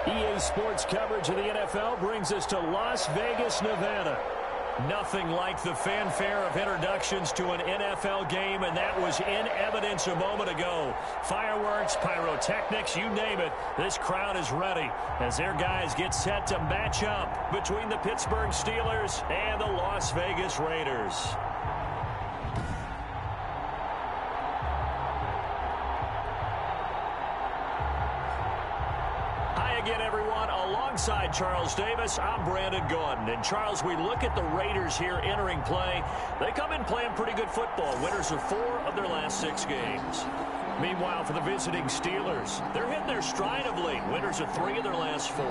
EA Sports coverage of the NFL brings us to Las Vegas, Nevada. Nothing like the fanfare of introductions to an NFL game, and that was in evidence a moment ago. Fireworks, pyrotechnics, you name it. This crowd is ready as their guys get set to match up between the Pittsburgh Steelers and the Las Vegas Raiders. Again, everyone, alongside Charles Davis, I'm Brandon Gordon. And, Charles, we look at the Raiders here entering play. They come in playing pretty good football. Winners of 4 of their last 6 games. Meanwhile, for the visiting Steelers, they're hitting their stride of late. Winners of 3 of their last 4.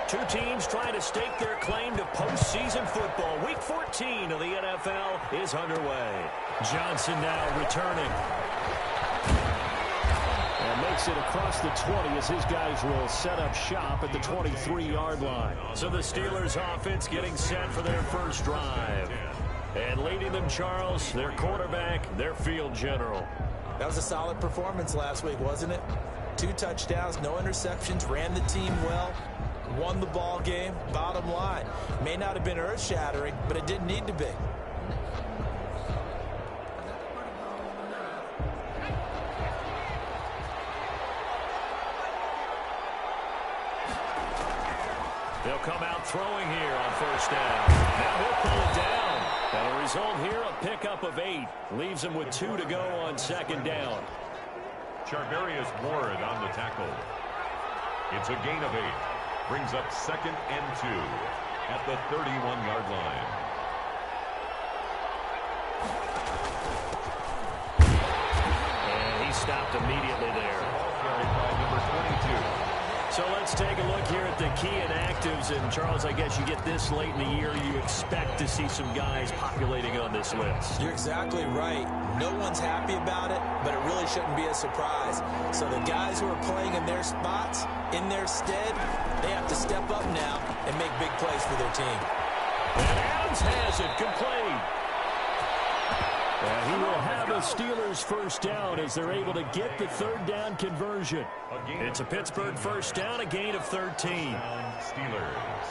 Two teams trying to stake their claim to postseason football. Week 14 of the NFL is underway. Johnson now returning. And makes it across the 20 as his guys will set up shop at the 23-yard line. So the Steelers offense getting set for their first drive. And leading them, Charles, their quarterback, their field general. That was a solid performance last week, wasn't it? 2 touchdowns, no interceptions, ran the team well, won the ball game. Bottom line, may not have been earth-shattering, but it didn't need to be. They'll come out throwing here on first down. Now he'll pull it down. And the result here, a pickup of 8. Leaves him with 2 to go on second down. Charvarius Ward on the tackle. It's a gain of 8. Brings up 2nd and 2 at the 31-yard line. And he stopped immediately there. Carried by number 22. So let's take a look here at the key inactives. And, Charles, I guess you get this late in the year, you expect to see some guys populating on this list. You're exactly right. No one's happy about it, but it really shouldn't be a surprise. So the guys who are playing in their spots, in their stead, they have to step up now and make big plays for their team. And Adams has it complete. And he will have a Steelers first down as they're able to get the 3rd down conversion. It's a Pittsburgh first down, a gain of 13. Steelers.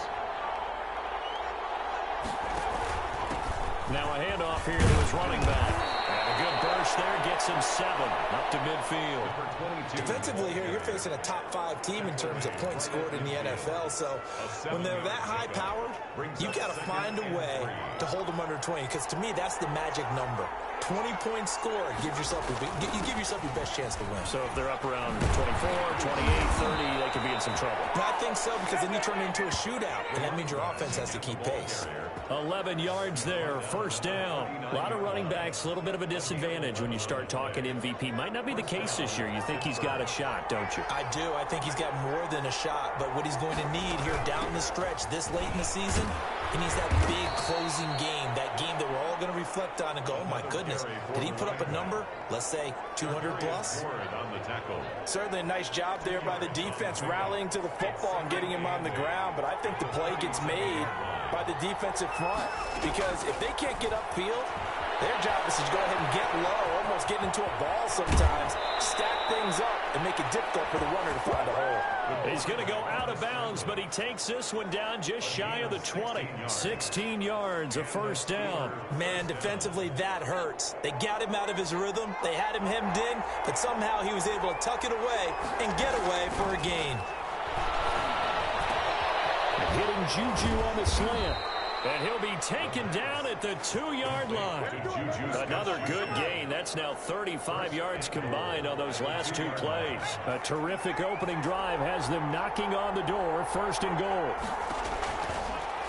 Now a handoff here to his running back. And a good burst there gets him 7 up to midfield. Defensively here, you're facing a top 5 team in terms of points scored in the NFL. So when they're that high-powered, you've got to find a way to hold them under 20. Because to me, that's the magic number. 20 points scored, you give yourself your best chance to win. So if they're up around 24, 28, 30, they could be in some trouble. But I think so, because then you turn it into a shootout, and that means your offense has to keep pace. 11 yards there, first down. A lot of running backs, a little bit of a disadvantage when you start talking MVP. Might not be the case this year. You think he's got a shot, don't you? I do. I think he's got more than a shot, but what he's going to need here down the stretch this late in the season, he needs that big closing game, that game that we're all going to reflect on and go, oh my goodness, did he put up a number, let's say 200 plus? Certainly a nice job there by the defense rallying to the football and getting him on the ground, but I think the play gets made by the defensive front, because if they can't get upfield, their job is to go ahead and get low, almost get into a ball sometimes, stack things up, and make it difficult for the runner to find a hole. He's going to go out of bounds, but he takes this one down just shy of the 20. 16 yards, a first down. Man, defensively, that hurts. They got him out of his rhythm. They had him hemmed in, but somehow he was able to tuck it away and get away for a gain. Hitting Juju on the slant. And he'll be taken down at the 2-yard line. Another good gain. That's now 35 yards combined on those last 2 plays. A terrific opening drive has them knocking on the door, 1st and goal.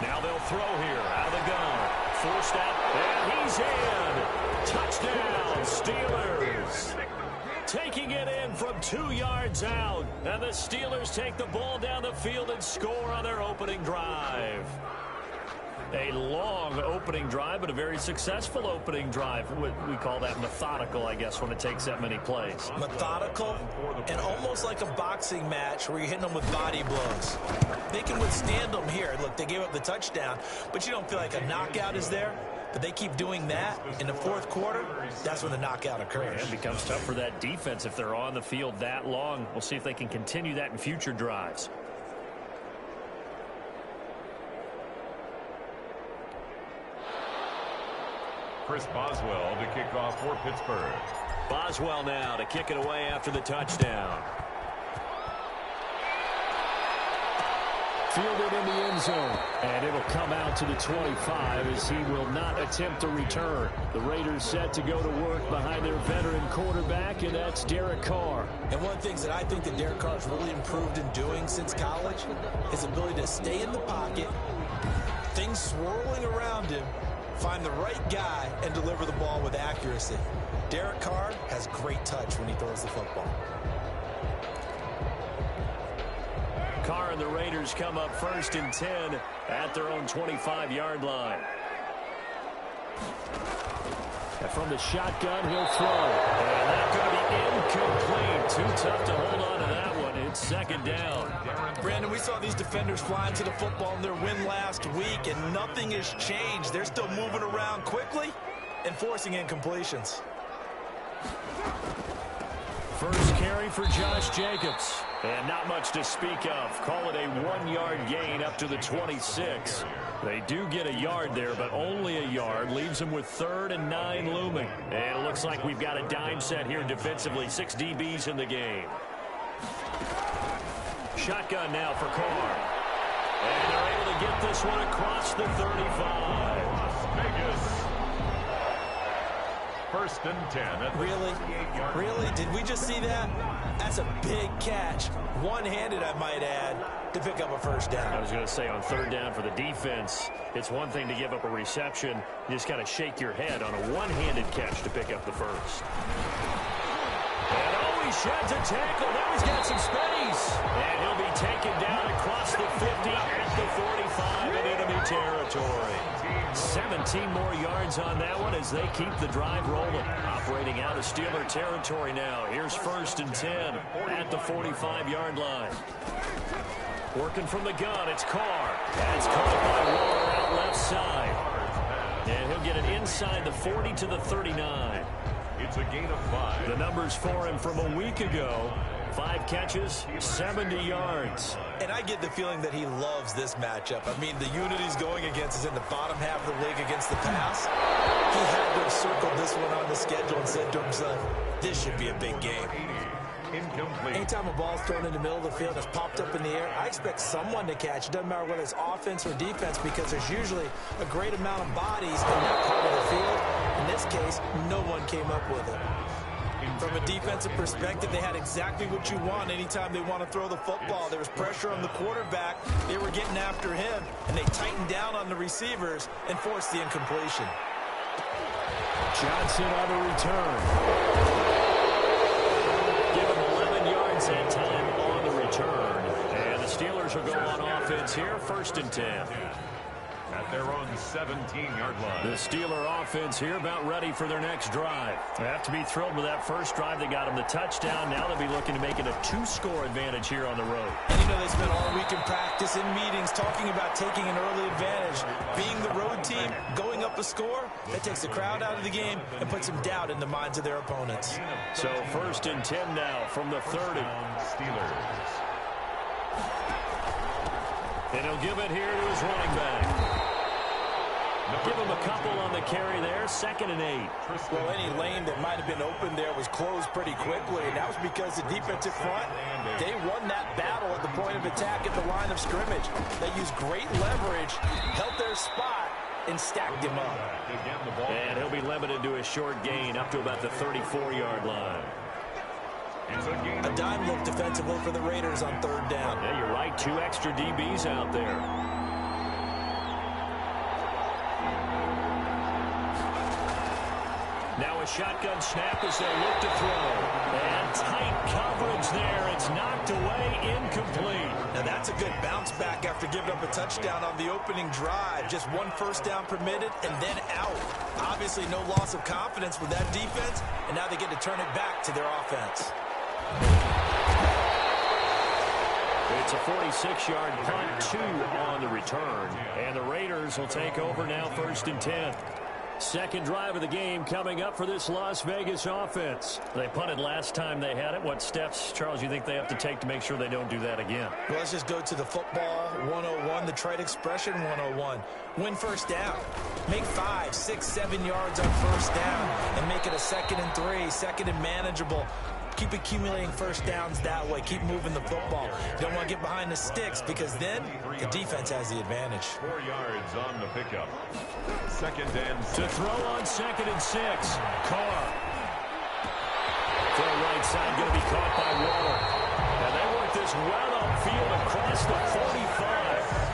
Now they'll throw here out of the gun. Forced out, and he's in. Touchdown, Steelers. Taking it in from 2 yards out. And the Steelers take the ball down the field and score on their opening drive. A long opening drive, but a very successful opening drive. We call that methodical, I guess, when it takes that many plays. Methodical and almost like a boxing match where you're hitting them with body blows. They can withstand them here. Look, they gave up the touchdown, but you don't feel like a knockout is there. But they keep doing that in the fourth quarter, that's when the knockout occurs. It becomes tough for that defense if they're on the field that long. We'll see if they can continue that in future drives. Chris Boswell to kick off for Pittsburgh. Boswell now to kick it away after the touchdown. Fielded in the end zone. And it'll come out to the 25 as he will not attempt a return. The Raiders set to go to work behind their veteran quarterback, and that's Derek Carr. And one of the things that I think that Derek Carr has really improved in doing since college, his ability to stay in the pocket, things swirling around him, find the right guy, and deliver the ball with accuracy. Derek Carr has great touch when he throws the football. Carr and the Raiders come up 1st and 10 at their own 25-yard line. And from the shotgun, he'll throw. And that's going to be incomplete. Too tough to hold on to that one. It's 2nd down. Brandon, we saw these defenders flying to the football in their win last week, and nothing has changed. They're still moving around quickly and forcing incompletions. First carry for Josh Jacobs. And not much to speak of. Call it a 1-yard gain up to the 26. They do get a yard there, but only a yard. Leaves them with 3rd and 9 looming. And it looks like we've got a dime set here defensively. 6 DBs in the game. Shotgun now for Carr. And they're able to get this one across the 35. Las Vegas. 1st and 10. Really? Really? Did we just see that? That's a big catch. One-handed, I might add, to pick up a 1st down. I was going to say on 3rd down for the defense, it's one thing to give up a reception. You just got to shake your head on a one-handed catch to pick up the 1st. And he sheds a tackle. Now he's got some space. And he'll be taken down across the 50 at the 45 in enemy territory. 17 more yards on that one as they keep the drive rolling. Operating out of Steeler territory now. Here's 1st and 10 at the 45-yard line. Working from the gun, it's Carr. That's caught by Waller out left side. And he'll get it inside the 40 to the 39. It's a gain of 5. The numbers for him from a week ago. 5 catches, 70 yards. And I get the feeling that he loves this matchup. I mean, the unit he's going against is in the bottom half of the league against the pass. He had to have circled this one on the schedule and said to himself, this should be a big game. Incomplete. Anytime a ball's thrown in the middle of the field, it's popped up in the air, I expect someone to catch. It doesn't matter whether it's offense or defense, because there's usually a great amount of bodies in that part of the field. In this case, no one came up with it. From a defensive perspective, they had exactly what you want anytime they want to throw the football. There was pressure on the quarterback. They were getting after him, and they tightened down on the receivers and forced the incompletion. Johnson on the return. Give him 11 yards that time on the return. And the Steelers will go on offense here, 1st and 10. At their own 17-yard line. The Steeler offense here about ready for their next drive. They have to be thrilled with that first drive. They got them the touchdown. Now they'll be looking to make it a 2-score advantage here on the road. And you know, they spent all week in practice, in meetings, talking about taking an early advantage. Being the road team, going up a score, that takes the crowd out of the game and puts some doubt in the minds of their opponents. So 1st and 10 now from the 30. Steelers. And he'll give it here to his running back. Give him a couple on the carry there. 2nd and 8. Well, any lane that might have been open there was closed pretty quickly, and that was because the defensive front, they won that battle at the point of attack at the line of scrimmage. They used great leverage, held their spot, and stacked him up. And he'll be limited to a short gain up to about the 34-yard line. A dime look defensively for the Raiders on 3rd down. Yeah, you're right. 2 extra DBs out there. Now a shotgun snap as they look to throw. And tight coverage there. It's knocked away, incomplete. Now that's a good bounce back after giving up a touchdown on the opening drive. Just 1 first down permitted and then out. Obviously no loss of confidence with that defense, and now they get to turn it back to their offense. It's a 46-yard punt, 2 on the return. And the Raiders will take over now 1st and 10. Second drive of the game coming up for this Las Vegas offense. They punted last time they had it. What steps, Charles, you think they have to take to make sure they don't do that again? Well, let's just go to the football 101, the trite expression 101. Win first down. Make 5, 6, 7 yards on first down and make it a 2nd and 3, 2nd and manageable. Keep accumulating first downs that way. Keep moving the football. You don't want to get behind the sticks because then the defense has the advantage. 4 yards on the pickup. 2nd and 6. To throw on 2nd and 6. Carr. To the right side, going to be caught by Waller. And they work this well upfield across the 45.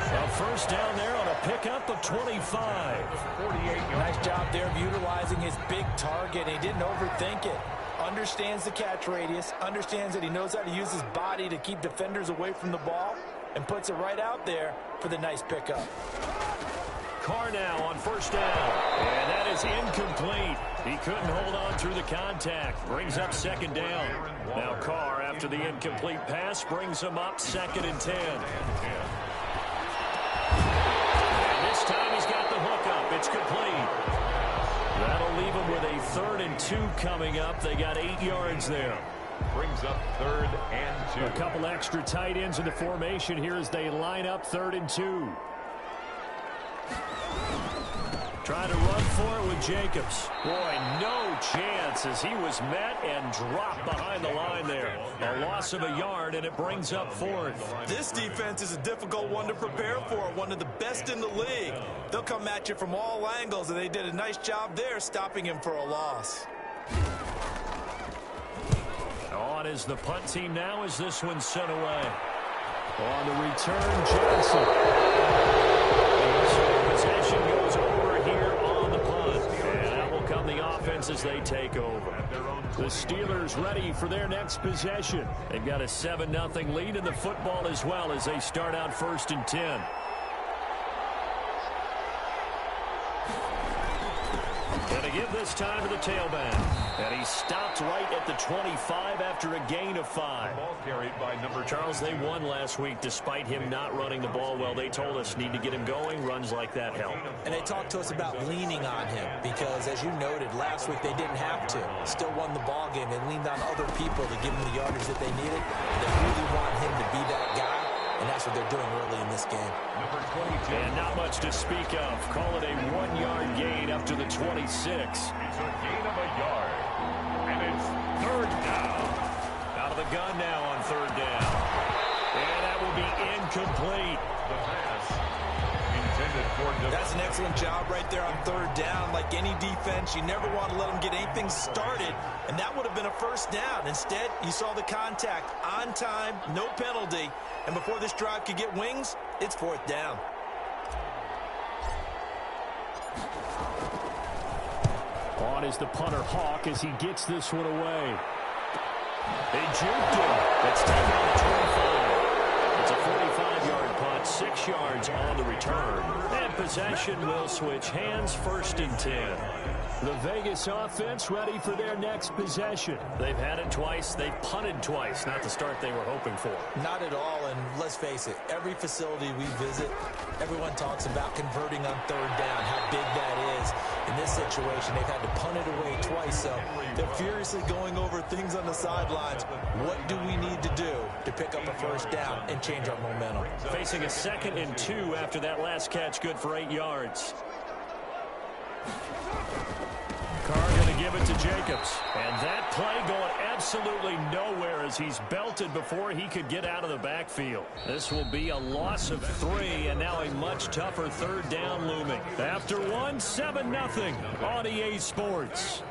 A first down there on a pickup of 25. 48 yards. Nice job there of utilizing his big target. He didn't overthink it. Understands the catch radius, understands that he knows how to use his body to keep defenders away from the ball, and puts it right out there for the nice pickup. Carr now on first down, and that is incomplete. He couldn't hold on through the contact. Brings up 2nd down. Now Carr, after the incomplete pass, brings him up 2nd and 10. And this time he's got the hook up. It's complete. That'll leave them with a 3rd and 2 coming up. They got 8 yards there. Brings up 3rd and 2. A couple extra tight ends in the formation here as they line up 3rd and 2. Trying to run for it with Jacobs. Boy, no chance as he was met and dropped behind the line there. A loss of a yard, and it brings up 4th. This defense is a difficult one to prepare for, one of the best in the league. They'll come at you from all angles, and they did a nice job there stopping him for a loss. On is the punt team now as this one's sent away. On the return, Johnson. Possession goes over here on the punt. And out will come the offense as they take over. The Steelers ready for their next possession. They've got a 7-0 lead in the football as well as they start out 1st and 10. Gonna give this time to the tailback. And he stopped right at the 25 after a gain of 5. Ball carried by number Charles, they won last week despite him not running the ball well. They told us need to get him going. Runs like that help. And they talked to us about leaning on him because, as you noted, last week they didn't have to. Still won the ball game. They leaned on other people to give him the yardage that they needed. They really want him to be that guy, and that's what they're doing early in this game. number 22. And not much to speak of. Call it a 1-yard gain up to the 26. It's a gain of a yard. And it's 3rd down. Out of the gun now on 3rd down. And that will be incomplete. The pass intended for That's an excellent job right there on 3rd down. Like any defense, you never want to let them get anything started, and that would have been a first down. Instead, you saw the contact on time, no penalty, and before this drive could get wings, it's 4th down. On is the punter Hawk as he gets this one away. They juked him. It's taken on the 25. It's a 45-yard punt, 6 yards on the return. And possession will switch hands, 1st and 10. The Vegas offense ready for their next possession. They've had it twice. They've punted twice. Not the start they were hoping for. Not at all, and let's face it, every facility we visit, everyone talks about converting on 3rd down, how big that is. In this situation, they've had to punt it away twice, so they're furiously going over things on the sidelines. What do we need to do to pick up a first down and change our momentum? Facing a 2nd and 2 after that last catch, good for 8 yards. Carr going to give it to Jacobs. And that play going absolutely nowhere as he's belted before he could get out of the backfield. This will be a loss of 3 and now a much tougher 3rd down looming. After 1, 7-0 on EA Sports.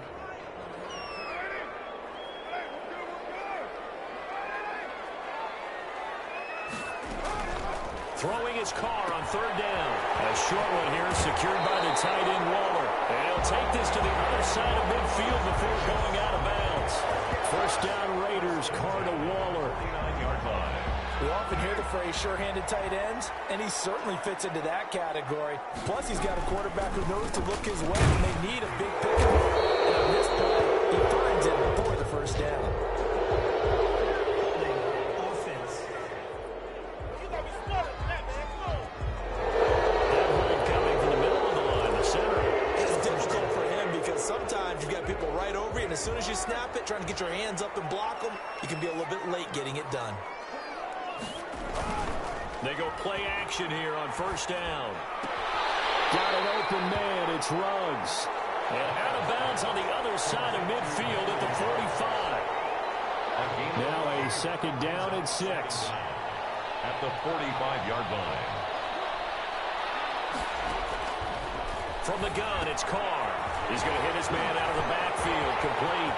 Throwing his Carr on 3rd down. A short one here secured by the tight end Waller. And he'll take this to the other side of midfield before going out of bounds. First down Raiders, Carr to Waller. 9-yard line. We often hear the phrase sure-handed tight ends, and he certainly fits into that category. Plus, he's got a quarterback who knows to look his way when they need a big pickup. And on this play, he finds it for the first down. snap it, trying to get your hands up and block them, you can be a little bit late getting it done. They go play action here on first down. Got an open man. It's Ruggs. And out of bounds on the other side of midfield at the 45. Now a second down and 6. At the 45-yard line. From the gun, it's Carr. He's going to hit his man out of the backfield. Complete.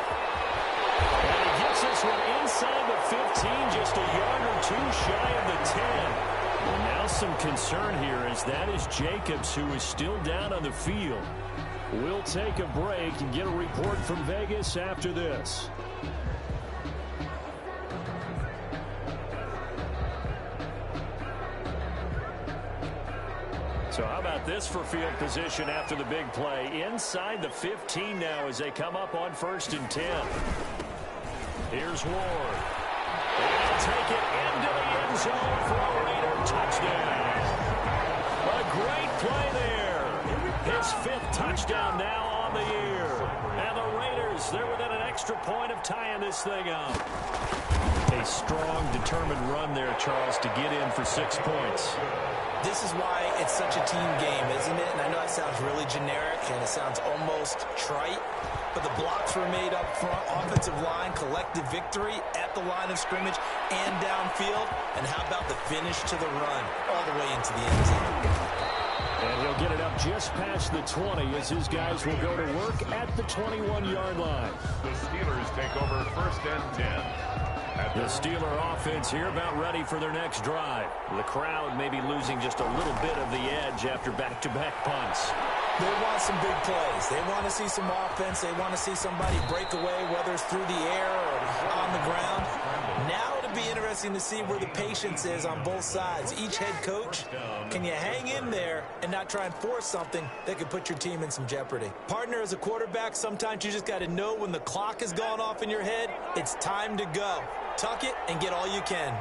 And he gets this one inside the 15, just a yard or two shy of the 10. And now some concern here as that is Jacobs, who is still down on the field. We'll take a break and get a report from Vegas after this. So how about this for field position after the big play? Inside the 15 now as they come up on 1st and 10. Here's Ward. And he'll take it into the end zone for a Raider touchdown. A great play there. His 5th touchdown now on the year. And the Raiders, they're within an extra point of tying this thing up. A strong, determined run there, Charles, to get in for 6 points. This is why it's such a team game, isn't it? And I know that sounds really generic and it sounds almost trite, but the blocks were made up front, offensive line, collective victory at the line of scrimmage and downfield. And how about the finish to the run all the way into the end zone? And he'll get it up just past the 20 as his guys will go to work at the 21-yard line. The Steelers take over 1st and 10. The Steeler offense here about ready for their next drive. The crowd may be losing just a little bit of the edge after back-to-back punts. They want some big plays. They want to see some offense. They want to see somebody break away, whether it's through the air or on the ground. Now it'll be interesting to see where the patience is on both sides. Each head coach, can you hang in there and not try and force something that could put your team in some jeopardy? Partner, as a quarterback, sometimes you just got to know when the clock has gone off in your head, it's time to go. Tuck it and get all you can.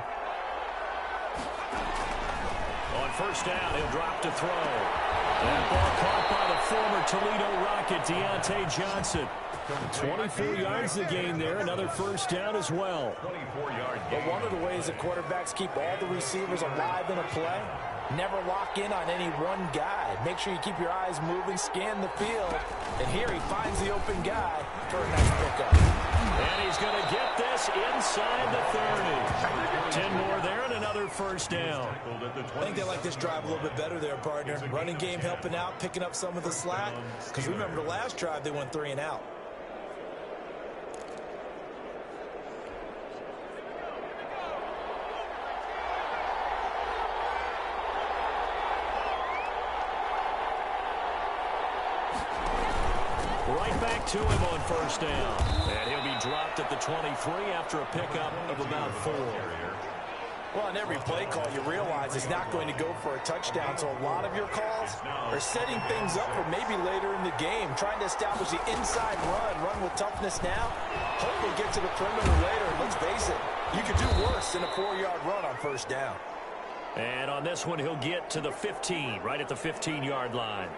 On 1st down, he'll drop to throw. That ball caught by the former Toledo Rocket, Deontay Johnson. 24 yards the gain there. Another 1st down as well. 24-yard But gain. one of the ways that quarterbacks keep all the receivers alive in a play, never lock in on any one guy. Make sure you keep your eyes moving, scan the field. And here he finds the open guy for a nice pickup. And he's going to get this inside the 30. 10 more there and another 1st down. I think they like this drive a little bit better there, partner. Running game helping out, picking up some of the slack. Because remember the last drive, they went 3 and out. Right back to him on 1st down. And he'll be dropped at the 23 after a pickup of about 4. Well, on every play call, you realize it's not going to go for a touchdown, so a lot of your calls are setting things up for maybe later in the game, trying to establish the inside run with toughness now, hopefully get to the perimeter later. And let's face it, you could do worse than a 4-yard run on 1st down. And on this one, he'll get to the 15, right at the 15-yard line.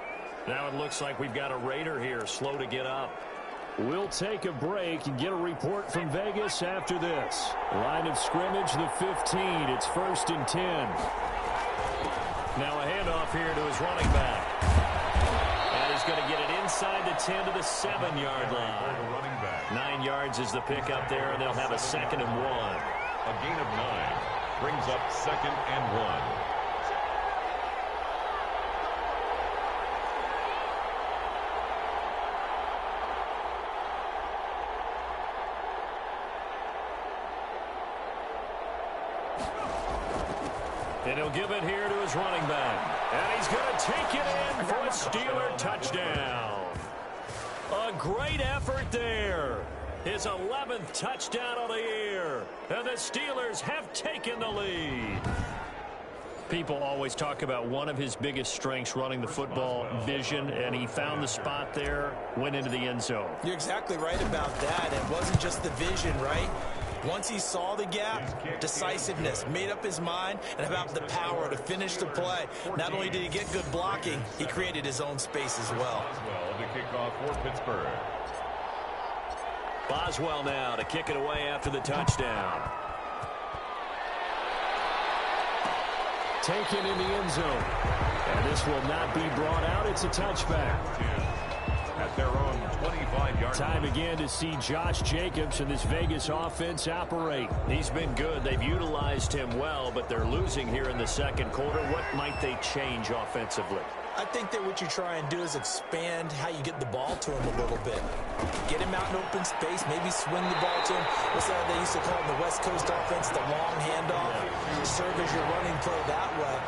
Now it looks like we've got a Raider here, slow to get up. We'll take a break and get a report from Vegas after this. Line of scrimmage, the 15. It's 1st and 10. Now a handoff here to his running back. And he's going to get it inside the 10 to the 7-yard line. 9 yards is the pickup there, and they'll have a 2nd and 1. A gain of 9 brings up 2nd and 1. And he'll give it here to his running back. And he's going to take it in for a Steeler touchdown. A great effort there. His 11th touchdown of the year. And the Steelers have taken the lead. People always talk about one of his biggest strengths, running the football, vision, and he found the spot there, went into the end zone. You're exactly right about that. It wasn't just the vision, right? Once he saw the gap, decisiveness, made up his mind, and about the power to finish the play. Not only did he get good blocking, he created his own space as well. To kick off for Pittsburgh. Boswell now to kick it away after the touchdown. Taken in the end zone. And this will not be brought out. It's a touchback. At their own 25-yard Time again to see Josh Jacobs and this Vegas offense operate. He's been good. They've utilized him well, but they're losing here in the second quarter. What might they change offensively? I think that what you try and do is expand how you get the ball to him a little bit. Get him out in open space, maybe swing the ball to him. What's that they used to call in the West Coast offense, the long handoff? Serve as your running play that way,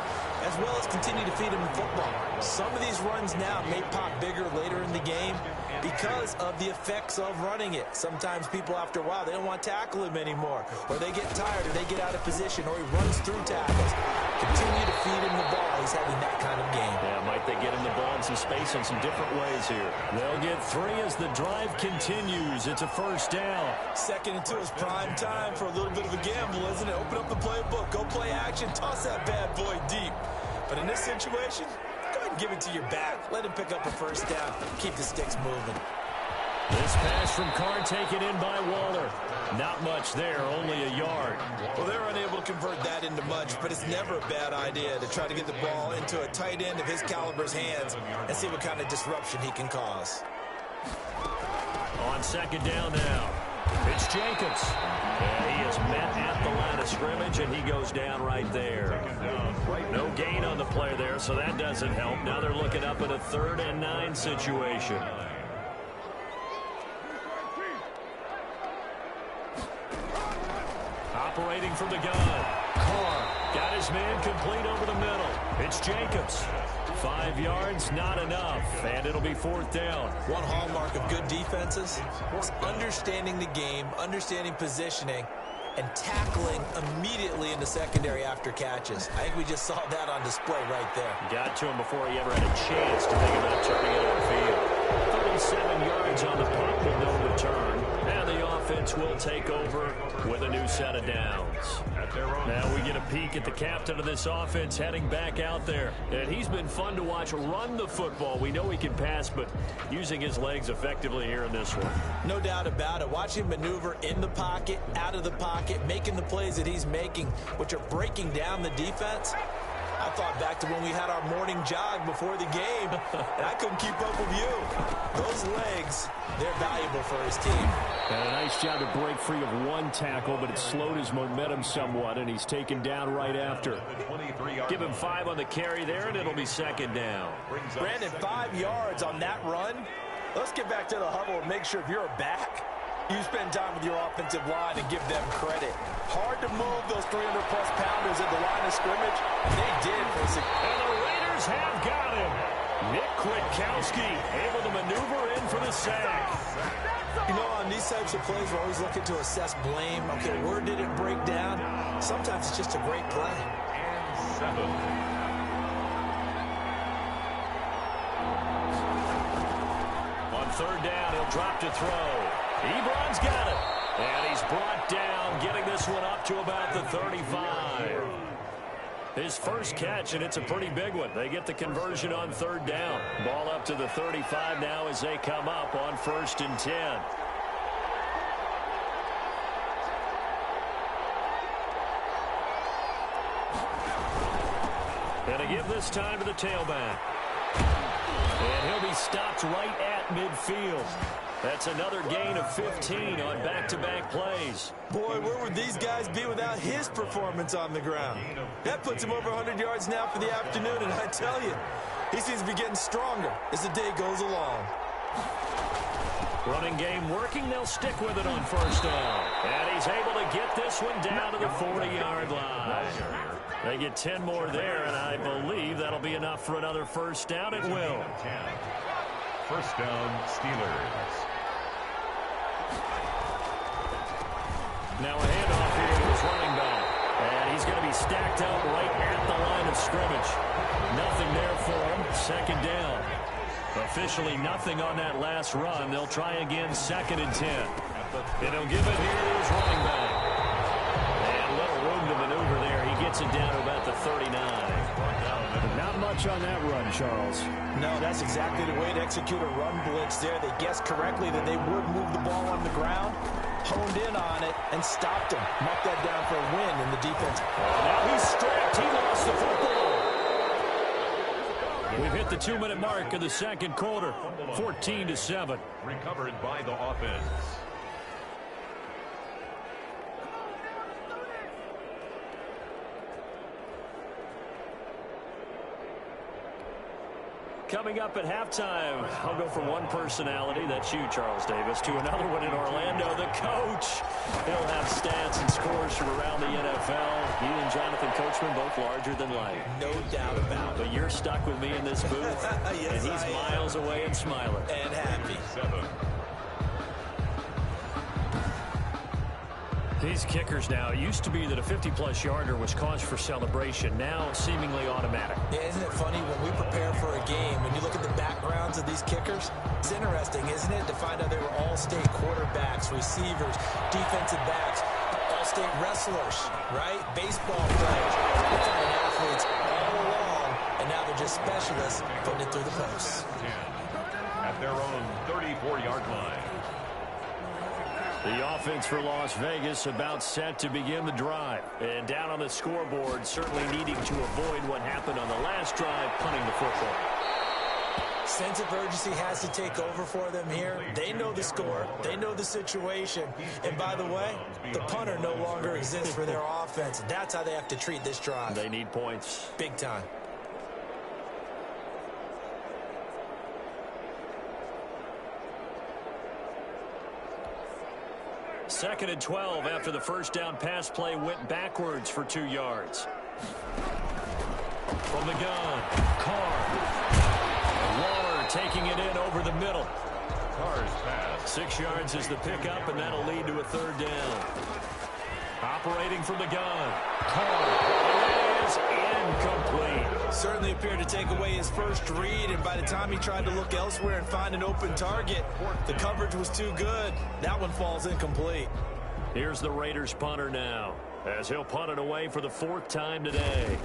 as well as continue to feed him the football. Some of these runs now may pop bigger later in the game because of the effects of running it. Sometimes people, after a while, they don't want to tackle him anymore, or they get tired, or they get out of position, or he runs through tackles. Continue to feed him the ball. He's having that kind of game. Yeah, might they get him the ball in some space in some different ways here. They'll get 3 as the drive continues. It's a first down. 2nd and 2 is prime time for a little bit of a gamble, isn't it? Open up the playbook, go play action, toss that bad boy deep. But in this situation, go ahead and give it to your back. Let him pick up a first down. Keep the sticks moving. This pass from Carr taken in by Waller. Not much there, only a yard. Well, they're unable to convert that into much, but it's never a bad idea to try to get the ball into a tight end of his caliber's hands and see what kind of disruption he can cause. On second down now, it's Jacobs. And he is met at the line of scrimmage, and he goes down right there. No gain on the play there, so that doesn't help. Now they're looking up at a 3rd and 9 situation. Operating from the gun. Carr got his man complete over the middle. It's Jacobs. 5 yards, not enough, and it'll be 4th down. One hallmark of good defenses is understanding the game, understanding positioning, and tackling immediately in the secondary after catches. I think we just saw that on display right there. Got to him before he ever had a chance to think about turning it upfield. 37 yards on the punt with no return. And the offense will take over with a new set of downs. Now we get a peek at the captain of this offense heading back out there. And he's been fun to watch run the football. We know he can pass, but using his legs effectively here in this one. No doubt about it. Watch him maneuver in the pocket, out of the pocket, making the plays that he's making, which are breaking down the defense. I thought back to when we had our morning jog before the game, and I couldn't keep up with you. Those legs, they're valuable for his team. And a nice job to break free of one tackle, but it slowed his momentum somewhat, and he's taken down right after. Give him 5 on the carry there, and it'll be 2nd down. Brandon, 5 yards on that run. Let's get back to the huddle and make sure if you're a back, you spend time with your offensive line and give them credit. Hard to move those 300-plus pounders at the line of scrimmage. They did. And the Raiders have got him. Nick Kwiatkowski able to maneuver in for the sack. You know, on these types of plays, we're always looking to assess blame. Okay, where did it break down? Sometimes it's just a great play. and 7. On 3rd down, he'll drop to throw. Ebron's got it. And he's brought down, getting this one up to about the 35. His first catch, and it's a pretty big one. They get the conversion on 3rd down. Ball up to the 35 now as they come up on 1st and 10. And a give this time to the tailback. And he'll be stopped right at midfield. That's another gain of 15 on back-to-back plays. Boy, where would these guys be without his performance on the ground? That puts him over 100 yards now for the afternoon, and I tell you, he seems to be getting stronger as the day goes along. Running game working. They'll stick with it on 1st down. And he's able to get this one down to the 40-yard line. They get 10 more there, and I believe that'll be enough for another 1st down. It will. 1st down, Steelers. Now a handoff here to his running back. And he's going to be stacked up right at the line of scrimmage. Nothing there for him. 2nd down. Officially nothing on that last run. They'll try again 2nd and 10. And he'll give it here to his running back. And little room to maneuver there. He gets it down to about the 39. Not much much on that run, Charles. No, that's exactly the way to execute a run blitz there. They guessed correctly that they would move the ball on the ground, honed in on it, and stopped him. Knocked that down for a win in the defense. Now he's stripped. He lost the football. We've hit the 2-minute mark of the second quarter. 14-7. Recovered by the offense. Coming up at halftime, I'll go from one personality, that's you, Charles Davis, to another one in Orlando, the coach. He'll have stats and scores from around the NFL. You and Jonathan Coachman both larger than life. No doubt about it. But you're stuck with me in this booth, Yes, and he's miles away and smiling. And happy. 7. These kickers now, it used to be that a 50-plus yarder was cause for celebration. Now, seemingly automatic. Yeah, isn't it funny when we prepare for a game, when you look at the backgrounds of these kickers, it's interesting, isn't it, to find out they were all-state quarterbacks, receivers, defensive backs, all-state wrestlers, right? Baseball players, different athletes all along, and now they're just specialists putting it through the posts. 10 at their own 34-yard line. The offense for Las Vegas about set to begin the drive. And down on the scoreboard, certainly needing to avoid what happened on the last drive, punting the football. Sense of urgency has to take over for them here. They know the score. They know the situation. And by the way, the punter no longer exists for their offense. That's how they have to treat this drive. They need points. Big time. Second and 12 after the first down pass play went backwards for 2 yards. From the gun, Carr. Waller taking it in over the middle. Carr's pass. 6 yards is the pickup, and that'll lead to a third down. Operating from the gun, Carr. It is incomplete. Certainly appeared to take away his first read, and by the time he tried to look elsewhere and find an open target, the coverage was too good. That one falls incomplete. Here's the Raiders punter now, as he'll punt it away for the 4th time today.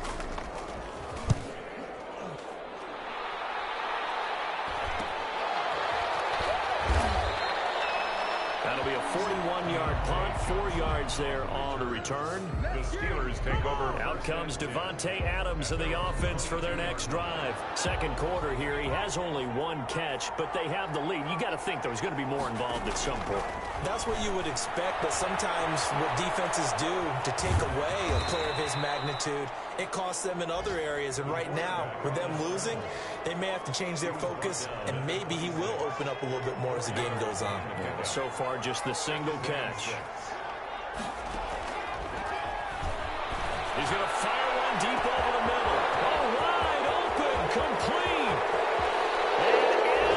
That'll be a 41-yard punt, 4 yards there on the return. The Steelers take over. Out comes Devontae Adams in the offense for their next drive. Second quarter here, he has only 1 catch, but they have the lead. You got to think there's going to be more involved at some point. That's what you would expect, but sometimes what defenses do to take away a player of his magnitude, it costs them in other areas. And right now, with them losing, they may have to change their focus, and maybe he will open up a little bit more as the game goes on. Yeah, so far, just the single catch. He's going to fire one deep over the middle. Oh, wide open, complete. And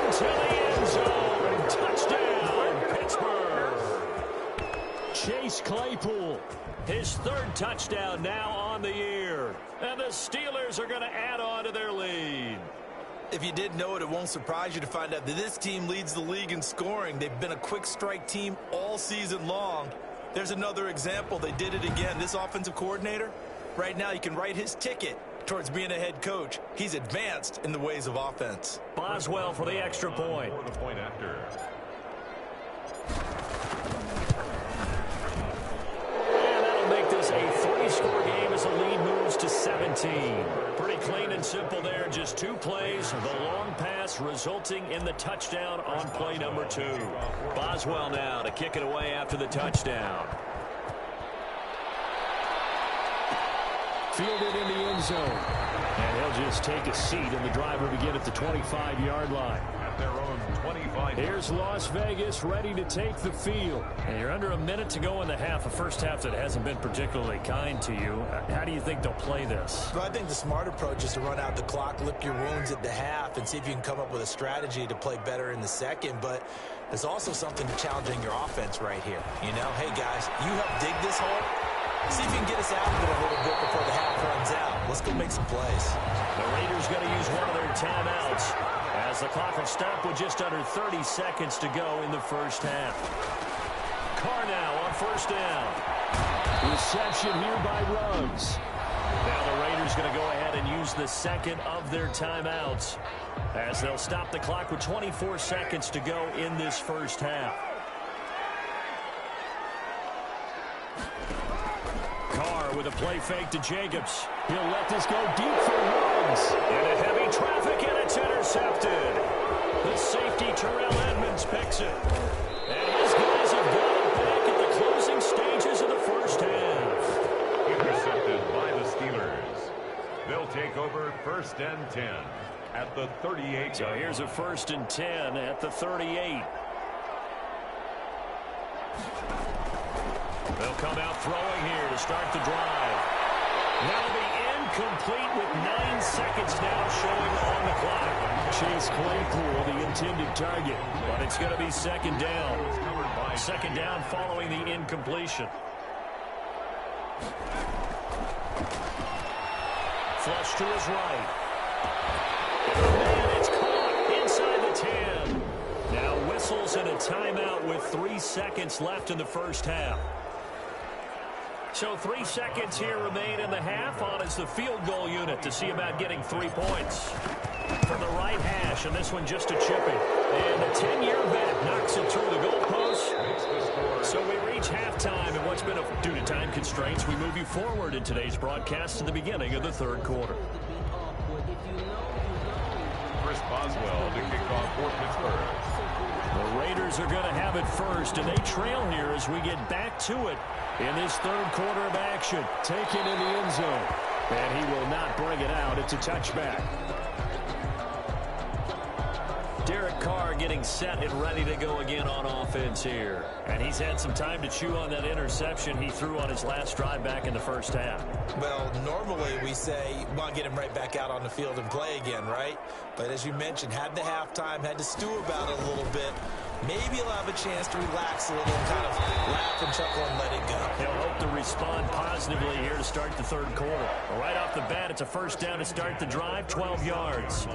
into the end zone. Touchdown, Pittsburgh. Chase Claypool, his 3rd touchdown now on the year. And the Steelers are going to add on to their lead. If you didn't know it, it won't surprise you to find out that this team leads the league in scoring. They've been a quick strike team all season long. There's another example. They did it again. This offensive coordinator, right now you can write his ticket towards being a head coach. He's advanced in the ways of offense. Boswell for the extra point. For the point after. And that'll make this a 3-score game as the lead moves to 17. Pretty clean and simple there. Just 2 plays. The long pass resulting in the touchdown on play number 2. Boswell now to kick it away after the touchdown. Fielded in the end zone. And he'll just take a seat, and the drive will begin at the 25-yard line. At their own 25. Here's Las Vegas ready to take the field. And you're under a minute to go in the half, a first half that hasn't been particularly kind to you. How do you think they'll play this? Well, I think the smart approach is to run out the clock, lick your wounds at the half, and see if you can come up with a strategy to play better in the second. But there's also something to challenging your offense right here. You know, hey, guys, you help dig this hole. See if you can get us out of it a little bit before the half runs out. Let's go make some plays. The Raiders going to use one of their timeouts as the clock will stop with just under 30 seconds to go in the first half. Carr now on first down. Reception here by Ruggs. Now the Raiders going to go ahead and use the second of their timeouts as they'll stop the clock with 24 seconds to go in this first half. Carr with a play fake to Jacobs. He'll let this go deep for Woods. And a heavy traffic, and it's intercepted. The safety, Terrell Edmonds, picks it. And his guys have got it back at the closing stages of the first half. Intercepted by the Steelers. They'll take over 1st and 10 at the 38. So here's a 1st and 10 at the 38. They'll come out throwing here to start the drive. That'll be incomplete with 9 seconds now showing on the clock. Chase Claypool, the intended target, but it's going to be second down. Second down following the incompletion. Flush to his right. And it's caught inside the 10. Now whistles and a timeout with 3 seconds left in the first half. So 3 seconds here remain in the half. On is the field goal unit to see about getting 3 points. From the right hash, and this one just a chipping. And the 10-year vet knocks it through the goalpost. So we reach halftime, and what's been due to time constraints, we move you forward in today's broadcast to the beginning of the third quarter. Chris Boswell to kick off for Pittsburgh. The Raiders are going to have it first, and they trail here as we get back to it in this third quarter of action. Taken in the end zone, and he will not bring it out. It's a touchback. Derek Carr getting set and ready to go again on offense here. And he's had some time to chew on that interception he threw on his last drive back in the first half. Well, normally we say, well, get him right back out on the field and play again, right? But as you mentioned, had the halftime, had to stew about it a little bit. Maybe he'll have a chance to relax a little and kind of laugh and chuckle and let it go. He'll hope to respond positively here to start the third quarter. Right off the bat, it's a first down to start the drive, 12 yards.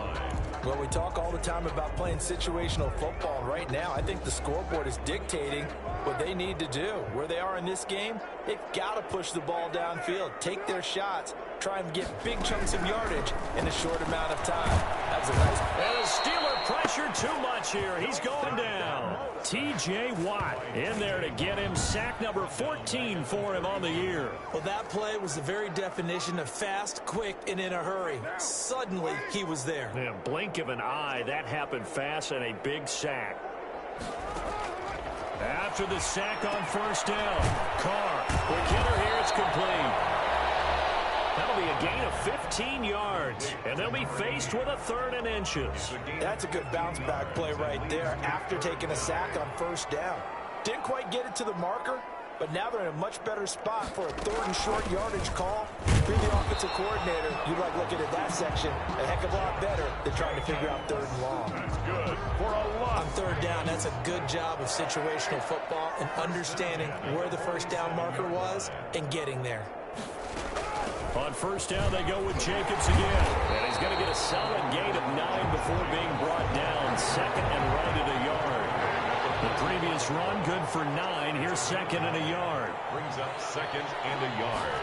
Well, we talk all the time about playing situational football. Right now, I think the scoreboard is dictating what they need to do. Where they are in this game, they've got to push the ball downfield, take their shots, try and get big chunks of yardage in a short amount of time. That was a nice... And a Steeler pressure too much here. He's going down. T.J. Watt in there to get him sack number 14 for him on the year. Well, that play was the very definition of fast, quick, and in a hurry. Suddenly, he was there. Yeah, blink of an eye, that happened fast, and a big sack. After the sack on first down, Carr, quick hitter here, it's complete. That'll be a gain of 15 yards, and they'll be faced with a 3rd and inches. That's a good bounce-back play right there after taking a sack on first down. Didn't quite get it to the marker, but now they're in a much better spot for a 3rd and short yardage call. If you're the offensive coordinator, you like looking at that section a heck of a lot better than trying to figure out 3rd and long. That's good for a lot. On 3rd down, that's a good job of situational football and understanding where the first down marker was and getting there. On first down, they go with Jacobs again. And he's going to get a solid gain of 9 before being brought down. Second and right at a yard. The previous run, good for 9. Here's second and a yard. Brings up 2nd and a yard.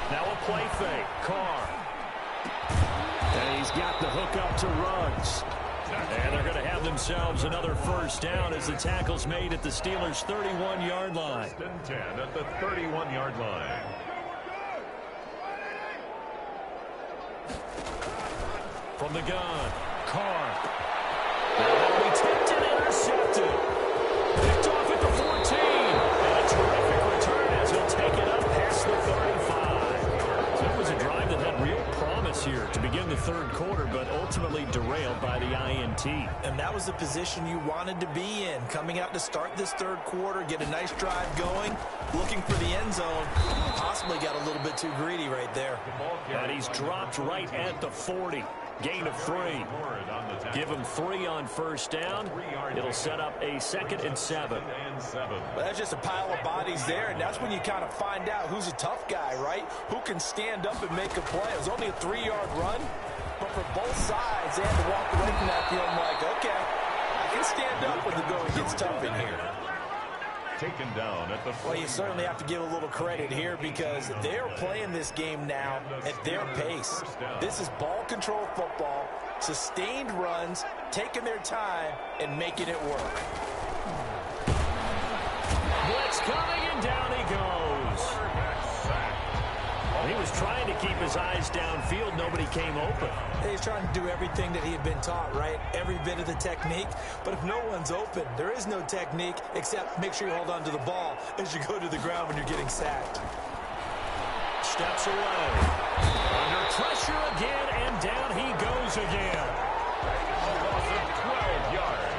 Now a play fake. Carr. And he's got the hook up to Ruggs. And they're going to have themselves another first down as the tackle's made at the Steelers' 31-yard line. 1st and 10 at the 31-yard line. From the gun, Carr. That'll be tipped and intercepted. Picked off at the 14. And a terrific return as he'll take it up past the 35. So it was a drive that had real promise here to begin the third quarter, but ultimately derailed by the INT. And that was the position you wanted to be in. Coming out to start this third quarter, get a nice drive going, looking for the end zone. Possibly got a little bit too greedy right there. And he's dropped right at the 40. Gain of 3. Give him 3 on first down. It'll set up a 2nd and 7. Well, that's just a pile of bodies there, and that's when you kind of find out who's a tough guy, right? Who can stand up and make a play. It was only a 3-yard run, but for both sides, they had to walk away from that feeling like, okay, I can stand up when the going gets tough in here. taken down at the 40. Well, you certainly have to give a little credit here because they're playing this game now at their pace. This is ball control football, sustained runs, taking their time, and making it work. Blitz coming, and down he goes. He was trying to keep his eyes downfield. Nobody came open. He's trying to do everything that he had been taught, right? Every bit of the technique. But if no one's open, there is no technique except make sure you hold on to the ball as you go to the ground when you're getting sacked. Steps away. Under pressure again, and down he goes again. A loss of 12 yards.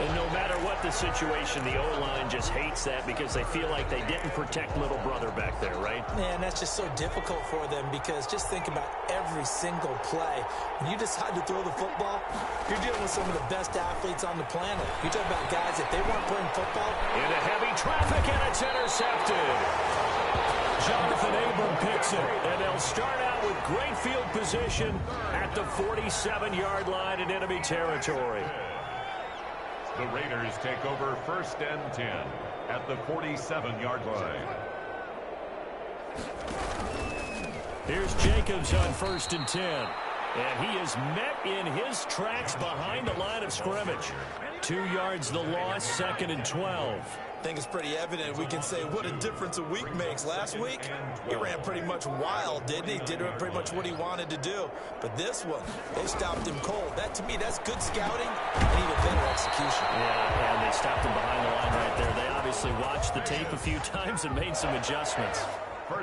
And no matter what the situation, the O-line just hates that because they feel like they didn't protect little brother back there, right? Man, that's just so difficult for them because just think about every single play. When you decide to throw the football, you're dealing with some of the best athletes on the planet. You talk about guys, if they weren't playing football. Into heavy traffic, and it's intercepted. Jonathan Abram picks it, and they'll start out with great field position at the 47-yard line in enemy territory. The Raiders take over 1st and 10 at the 47-yard line. Here's Jacobs on 1st and 10. And he is met in his tracks behind the line of scrimmage. 2 yards the loss, 2nd and 12. I think it's pretty evident. We can say what a difference a week makes. Last week, he ran pretty much wild, didn't he? Did pretty much what he wanted to do. But this one, they stopped him cold. That, to me, that's good scouting and even better execution. Yeah, and they stopped him behind the line right there. They obviously watched the tape a few times and made some adjustments.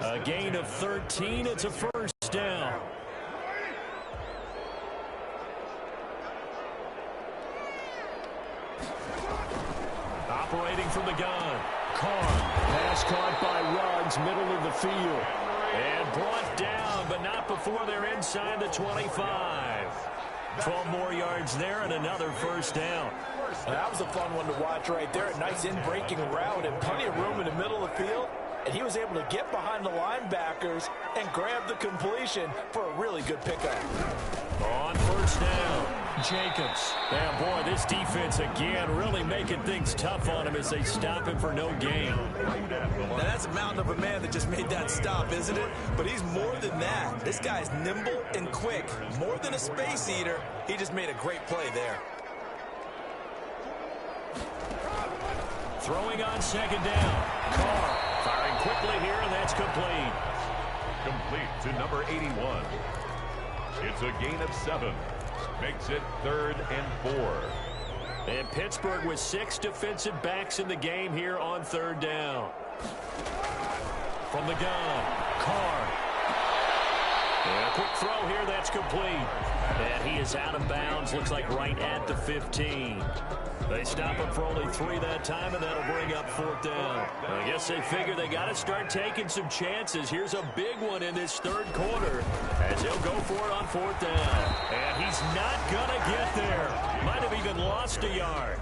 A gain of 13. It's a first down. Operating from the gun. Carr. Pass caught by Ruggs, middle of the field. And brought down, but not before they're inside the 25. 12 more yards there and another first down. That was a fun one to watch right there. A nice in-breaking route and plenty of room in the middle of the field. And he was able to get behind the linebackers and grab the completion for a really good pickup. On first down, Jacobs. And boy, this defense again really making things tough on him as they stop him for no gain. Now that's a mountain of a man that just made that stop, isn't it? But he's more than that. This guy's nimble and quick. More than a space eater, he just made a great play there. Throwing on 2nd down. Carr firing quickly here, and that's complete. Complete to number 81. It's a gain of 7. Makes it 3rd and 4. And Pittsburgh with 6 defensive backs in the game here on 3rd down. From the gun, Carr. And a quick throw here, that's complete. And he is out of bounds, looks like right at the 15. They stop him for only 3 that time, and that'll bring up 4th down. I guess they figure they got to start taking some chances. Here's a big one in this 3rd quarter as he'll go for it on 4th down. And he's not going to get there. Might have even lost a yard.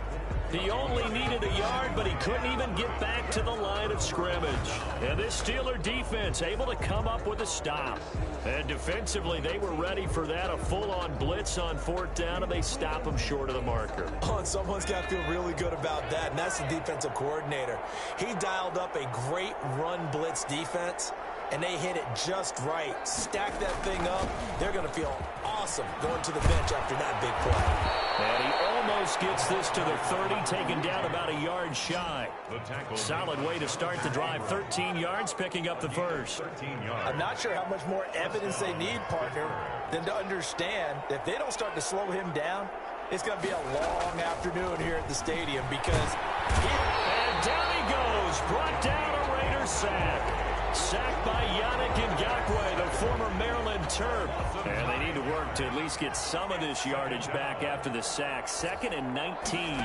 He only needed a yard, but he couldn't even get back to the line of scrimmage. And this Steeler defense able to come up with a stop. And defensively, they were ready for that, a full-on blitz on 4th down, and they stop him short of the marker. Oh, and someone's got to feel really good about that, and that's the defensive coordinator. He dialed up a great run blitz defense, and they hit it just right. Stack that thing up. They're going to feel awesome going to the bench after that big play. And he almost gets this to the 30, taken down about a yard shy. Solid way to start the drive. 13 yards, picking up the first. I'm not sure how much more evidence they need, partner, than to understand that if they don't start to slow him down, it's going to be a long afternoon here at the stadium because and down he goes. Brought down a Raider sack. Sacked by Yannick Ngakoue, the former Maryland Terp. And they need to work to at least get some of this yardage back after the sack. 2nd and 19.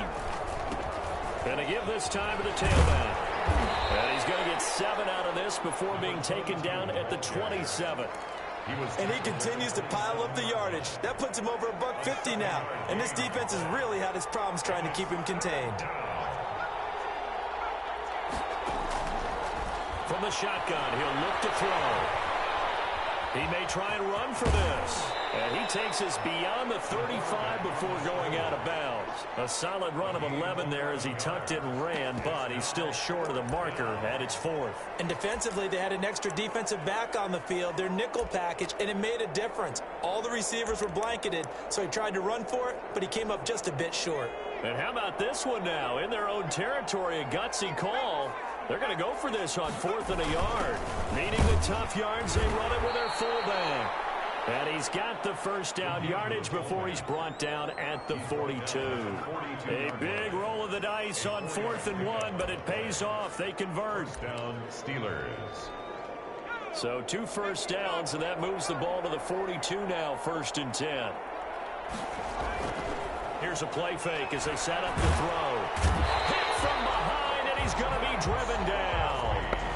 Going to give this time to the tailback. And he's going to get 7 out of this before being taken down at the 27. And he continues to pile up the yardage. That puts him over $150 now. And this defense has really had its problems trying to keep him contained. From the shotgun, he'll look to throw. He may try and run for this. And he takes us beyond the 35 before going out of bounds. A solid run of 11 there as he tucked it and ran, but he's still short of the marker at its 4th. And defensively, they had an extra defensive back on the field, their nickel package, and it made a difference. All the receivers were blanketed, so he tried to run for it, but he came up just a bit short. And how about this one now? In their own territory, a gutsy call. They're going to go for this on 4th and a yard. Needing the tough yards, they run it with their fullback. And he's got the first down yardage before he's brought down at the 42. A big roll of the dice on 4th and 1, but it pays off. They convert. Down Steelers. So 2 first downs, and that moves the ball to the 42 now, 1st and 10. Here's a play fake as they set up the throw. Hit from behind, and he's going to be driven down.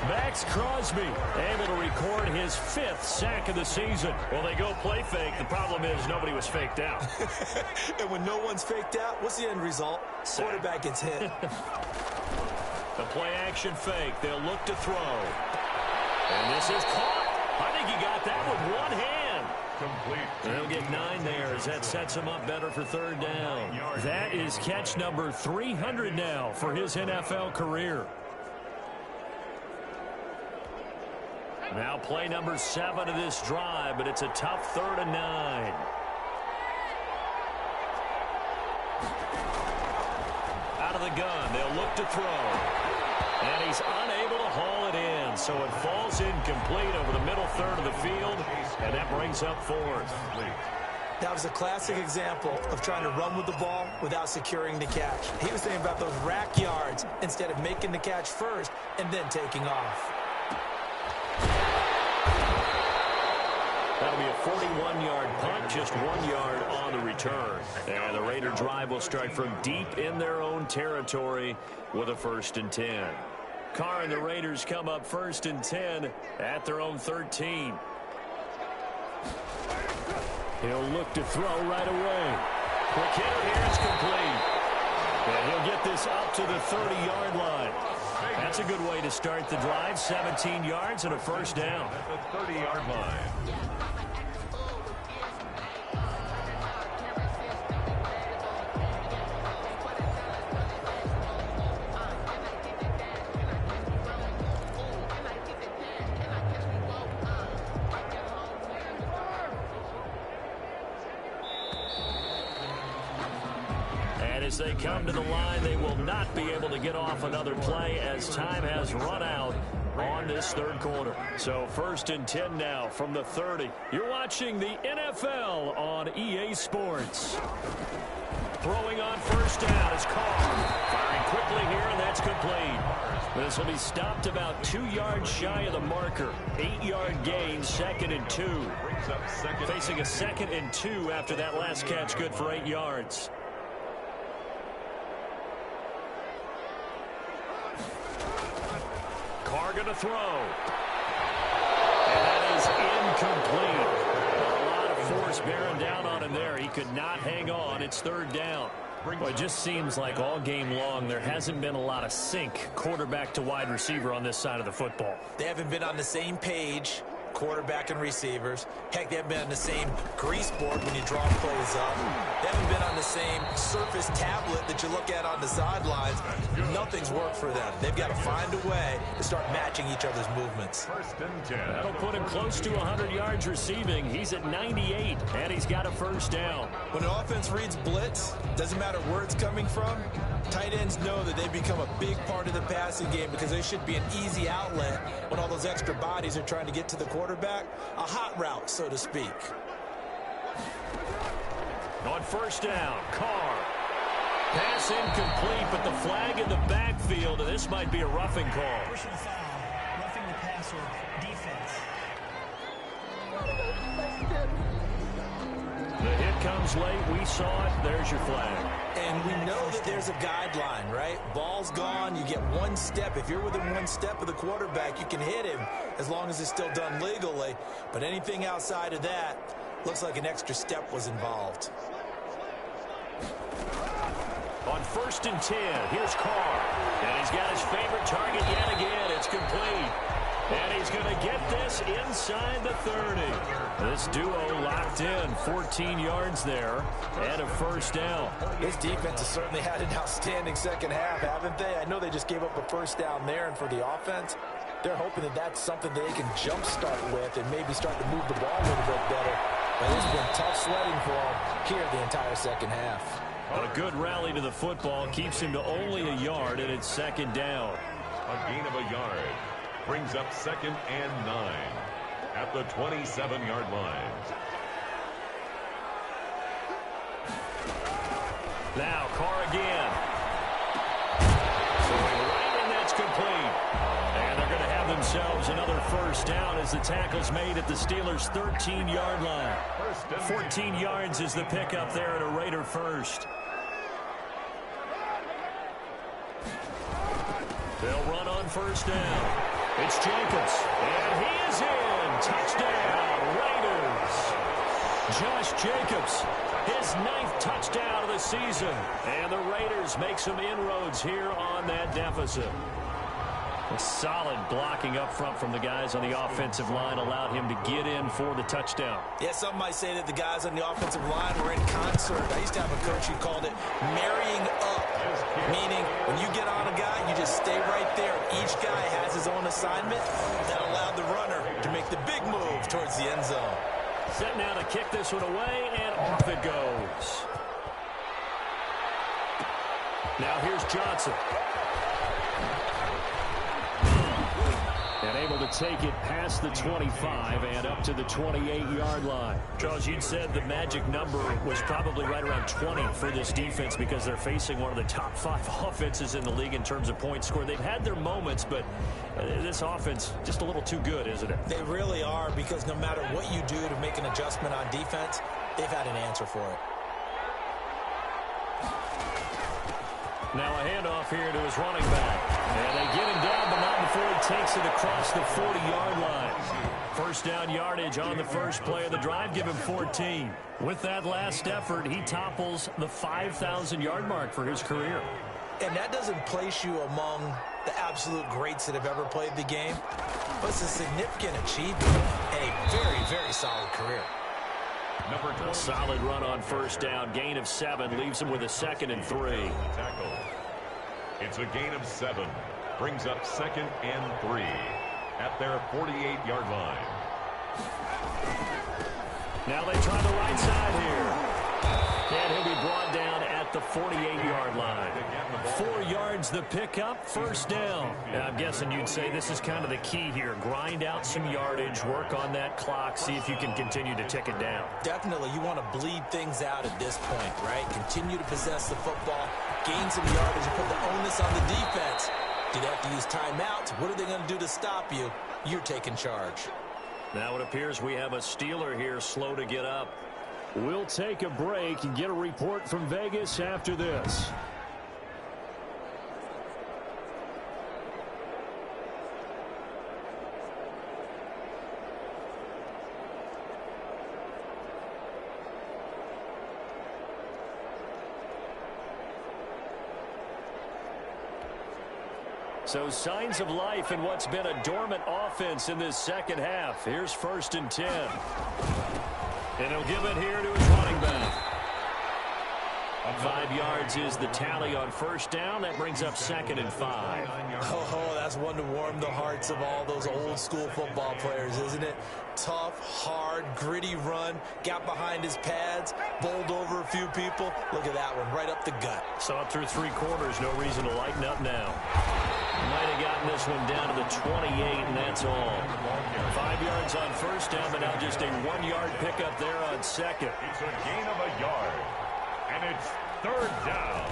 Max Crosby able to record his 5th sack of the season. Well, they go play fake. The problem is nobody was faked out. And when no one's faked out, what's the end result? Sack. Quarterback gets hit. The play action fake. They'll look to throw. And this is caught. I think he got that with one hand. Complete. They'll get 9 there as that sets him up better for 3rd down. That is catch number 300 now for his NFL career. Now play number 7 of this drive, but it's a tough 3rd and 9. Out of the gun, they'll look to throw. And he's unable to haul it in, so it falls incomplete over the middle 3rd of the field, and that brings up 4th. That was a classic example of trying to run with the ball without securing the catch. He was thinking about those rack yards instead of making the catch first and then taking off. That'll be a 41-yard punt, just 1 yard on the return. And the Raider drive will start from deep in their own territory with a 1st and 10. Carr and the Raiders come up 1st and 10 at their own 13. He'll look to throw right away. Quick hitter here, it's complete. And he'll get this up to the 30-yard line. That's a good way to start the drive. 17 yards and a 1st down. At the 30-yard line. As they come to the line, they will not be able to get off another play as time has run out on this 3rd quarter. So 1st and 10 now from the 30. You're watching the NFL on EA Sports. Throwing on 1st down is Carr. Firing quickly here, and that's complete. This will be stopped about 2 yards shy of the marker. 8-yard gain, 2nd and 2. Facing a 2nd and 2 after that last catch, good for 8 yards. Carr going to throw. And that is incomplete. A lot of force bearing down on him there. He could not hang on. It's 3rd down. Well, it just seems like all game long there hasn't been a lot of sync quarterback to wide receiver on this side of the football. They haven't been on the same page, quarterback and receivers. Heck, they haven't been on the same grease board when you draw plays up. They haven't been on the same surface tablet that you look at on the sidelines. Nothing's worked for them. They've got to find a way to start matching each other's movements. 1st and 10. That'll put him close to 100 yards receiving. He's at 98, and he's got a 1st down. When an offense reads blitz, doesn't matter where it's coming from, tight ends know that they become a big part of the passing game because they should be an easy outlet when all those extra bodies are trying to get to the quarterback. A hot route, so to speak. On 1st down, Carr. Pass incomplete, but the flag in the backfield, and this might be a roughing call. Personal foul, roughing the passer, defense. The hit comes late. We saw it. There's your flag. And we know that there's a guideline, right? Ball's gone. You get 1 step. If you're within 1 step of the quarterback, you can hit him as long as it's still done legally. But anything outside of that looks like an extra step was involved. On 1st and 10, here's Carr. And he's got his favorite target yet again. It's complete. And he's going to get this inside the 30. This duo locked in, 14 yards there, and a first down. This defense has certainly had an outstanding second half, haven't they? I know they just gave up a first down there, and for the offense, they're hoping that that's something that they can jumpstart with and maybe start to move the ball a little bit better. But it's been tough sledding for them here the entire second half. A good rally to the football keeps him to only a yard, and it's second down. A gain of a yard brings up 2nd and 9 at the 27-yard line. Now Carr again. Throwing right, and that's complete. And they're going to have themselves another first down as the tackle's made at the Steelers' 13-yard line. 14 yards is the pickup there at a Raider first. They'll run on first down. It's Jacobs, and he is in. Touchdown, Raiders. Josh Jacobs, his 9th touchdown of the season. And the Raiders make some inroads here on that deficit. A solid blocking up front from the guys on the offensive line allowed him to get in for the touchdown. Yeah, some might say that the guys on the offensive line were in concert. I used to have a coach who called it marrying up, meaning when you get on a guy, you just stay right there. Each guy has his own assignment that allowed the runner to make the big move towards the end zone. Set now to kick this one away, and off it goes. Now here's Johnson. And able to take it past the 25 and up to the 28-yard line. Charles, you'd said the magic number was probably right around 20 for this defense because they're facing one of the top 5 offenses in the league in terms of points scored. They've had their moments, but this offense just a little too good, isn't it? They really are, because no matter what you do to make an adjustment on defense, they've had an answer for it. Now a handoff here to his running back. And they get him down, but not before he takes it across the 40-yard line. First down yardage on the first play of the drive. Give him 14. With that last effort, he topples the 5,000-yard mark for his career. And that doesn't place you among the absolute greats that have ever played the game, but it's a significant achievement and a very, very solid career. A solid run on first down. Gain of 7 leaves him with a 2nd and 3. It's a gain of 7. Brings up 2nd and 3 at their 48-yard line. Now they try the right side here. And he'll be brought down at the 48-yard line. 4 yards the pickup, first down. Now, I'm guessing you'd say this is kind of the key here. Grind out some yardage, work on that clock, see if you can continue to tick it down. Definitely, you want to bleed things out at this point, right? Continue to possess the football, gain some yardage, and put the onus on the defense. Do they have to use timeouts? What are they going to do to stop you? You're taking charge. Now it appears we have a Steeler here slow to get up. We'll take a break and get a report from Vegas after this. So signs of life in what's been a dormant offense in this second half. Here's 1st and 10. And he'll give it here to his running back. 5 yards is the tally on first down. That brings up 2nd and 5. Oh, that's one to warm the hearts of all those old school football players, isn't it? Tough, hard, gritty run. Got behind his pads, bowled over a few people. Look at that one, right up the gut. Saw it through 3 quarters. No reason to lighten up now. Might have gotten this one down to the 28, and that's all. 5 yards on first down, but now just a 1-yard pickup there on second. It's a gain of a yard, and it's 3rd down.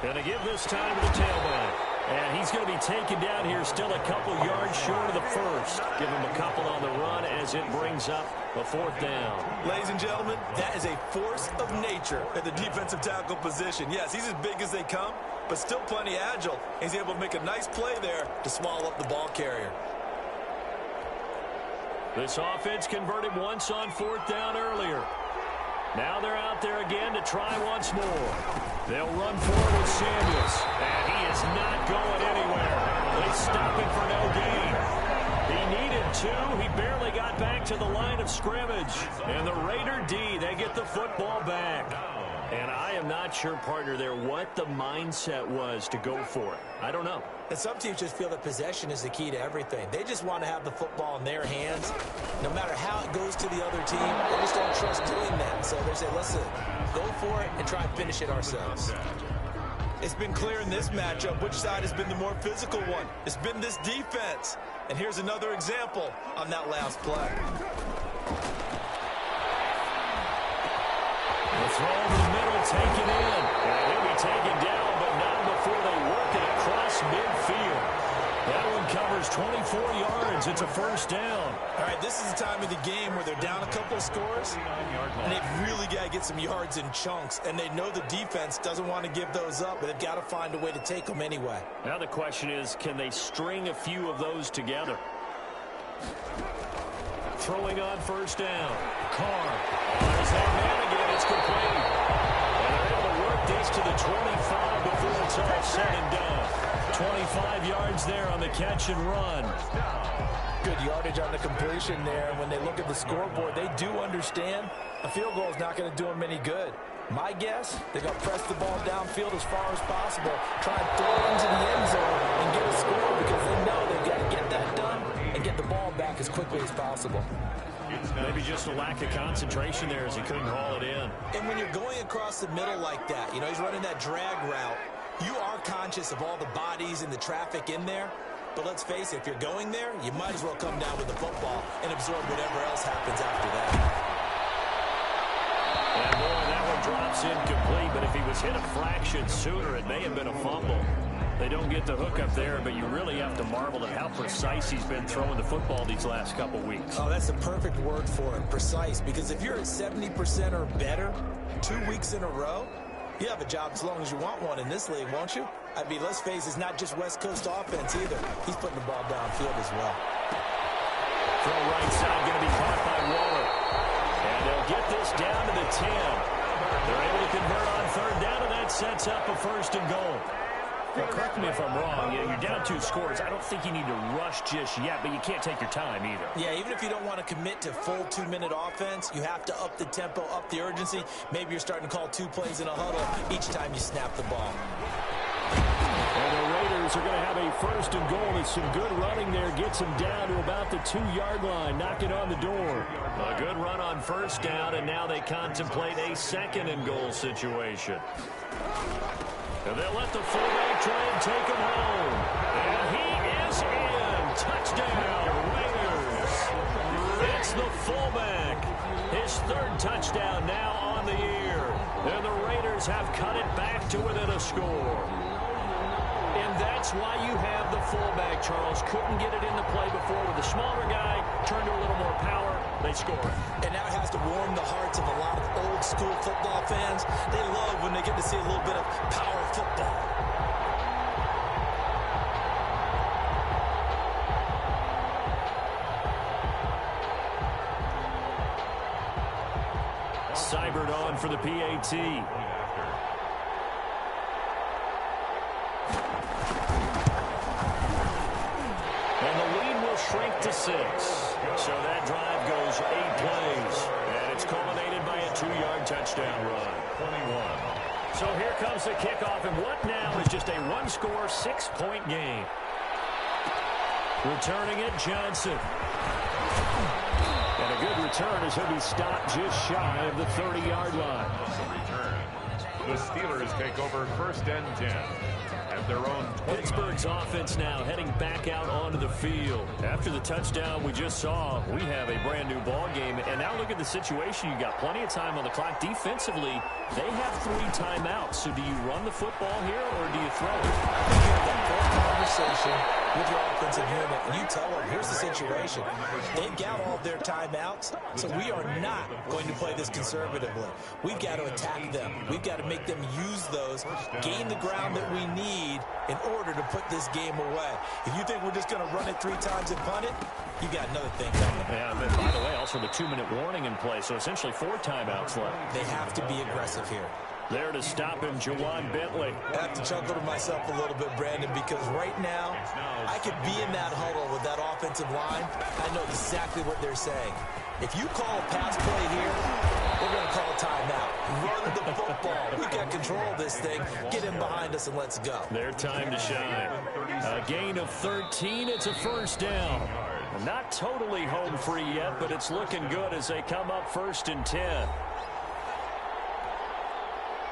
Going to give this time to the tailback. And he's going to be taken down here, still a couple yards short of the first. Give him a couple on the run as it brings up a 4th down. Ladies and gentlemen, that is a force of nature at the defensive tackle position. Yes, he's as big as they come, but still plenty agile. He's able to make a nice play there to swallow up the ball carrier. This offense converted once on 4th down earlier. Now they're out there again to try once more. They'll run forward with Samuels. And he is not going anywhere. They stop it for no gain. 2. He barely got back to the line of scrimmage. And the Raider D, they get the football back. And I am not sure, partner, there what the mindset was to go for it. I don't know. And some teams just feel that possession is the key to everything. They just want to have the football in their hands. No matter how it goes to the other team, they just don't trust doing that. So they say, listen, go for it and try and finish it ourselves. It's been clear in this matchup which side has been the more physical one. It's been this defense. And here's another example on that last play. The throw over the middle, taken in. And he'll be taken down, but not before they work it across midfield. That one covers 24 yards. It's a first down. All right, this is the time of the game where they're down a couple of scores, and they've really got to get some yards in chunks, and they know the defense doesn't want to give those up, but they've got to find a way to take them anyway. Now the question is, can they string a few of those together? Throwing on first down. Carr. There's that man again. It's complete. And they're able to work this to the 25 before it's all said and done. 25 yards there on the catch and run. Good yardage on the completion there. And when they look at the scoreboard, they do understand a field goal is not going to do them any good. My guess, they're going to press the ball downfield as far as possible, try and throw it into the end zone and get a score because they know they've got to get that done and get the ball back as quickly as possible. Maybe just a lack of concentration there as he couldn't haul it in. And when you're going across the middle like that, you know, he's running that drag route, you are conscious of all the bodies and the traffic in there. But let's face it, if you're going there, you might as well come down with the football and absorb whatever else happens after that. And boy, that one drops incomplete, but if he was hit a fraction sooner, it may have been a fumble. They don't get the hook up there, but you really have to marvel at how precise he's been throwing the football these last couple weeks. Oh, that's the perfect word for it, precise. Because if you're at 70% or better 2 weeks in a row, you have a job as long as you want one in this league, won't you? I mean, let's face it, it's not just West Coast offense either. He's putting the ball downfield as well. Throw right side, going to be caught by Waller. And they'll get this down to the 10. They're able to convert on third down, and that sets up a first and goal. Well, correct me if I'm wrong. You're down 2 scores. I don't think you need to rush just yet, but you can't take your time either. Yeah, even if you don't want to commit to full 2-minute offense, you have to up the tempo, up the urgency. Maybe you're starting to call 2 plays in a huddle each time you snap the ball. And the Raiders are going to have a first and goal. With some good running there, gets them down to about the 2-yard line, knocking on the door. A good run on first down, and now they contemplate a second and goal situation. And they'll let the fullback try and take him home. And he is in. Touchdown, Raiders. It's the fullback. His 3rd touchdown now on the year. And the Raiders have cut it back to within a score. And that's why you have the fullback, Charles. Couldn't get it into play before with the smaller guy. Turned to a little more power. They score. And now it has to warm the hearts of a lot of old-school football fans. They love when they get to see a little bit of power football. Seibert on for the PAT. And the lead will shrink to 6. So that drive goes 8 plays. And it's culminated by a 2-yard touchdown run. 21. So here comes the kickoff. And what now is just a 1-score, 6-point game. Returning it, Johnson. And a good return as he'll be stopped just shy of the 30-yard line. The Steelers take over 1st and 10 at their own 20. Pittsburgh's offense now heading back out onto the field. After the touchdown we just saw, we have a brand new ball game. And now look at the situation. You got plenty of time on the clock. Defensively, they have 3 timeouts. So do you run the football here or do you throw it? I think you have that full conversation with your offensive unit, and you tell them, here's the situation. They've got all of their timeouts, so we are not going to play this conservatively. We've got to attack them. We've got to make them use those, gain the ground that we need in order to put this game away. If you think we're just going to run it 3 times and punt it, you got another thing coming. Yeah, but by the way, also the 2-minute warning in play, so essentially 4 timeouts left. They have to be aggressive here. There to stop him, Jawan Bentley. I have to chuckle to myself a little bit, Brandon, because right now I could be in that huddle with that offensive line. I know exactly what they're saying. If you call a pass play here, we're going to call a timeout. Run the football. We got control of this thing. Get him behind us and let's go. Their time to shine. A gain of 13. It's a first down. Not totally home free yet, but it's looking good as they come up 1st and 10.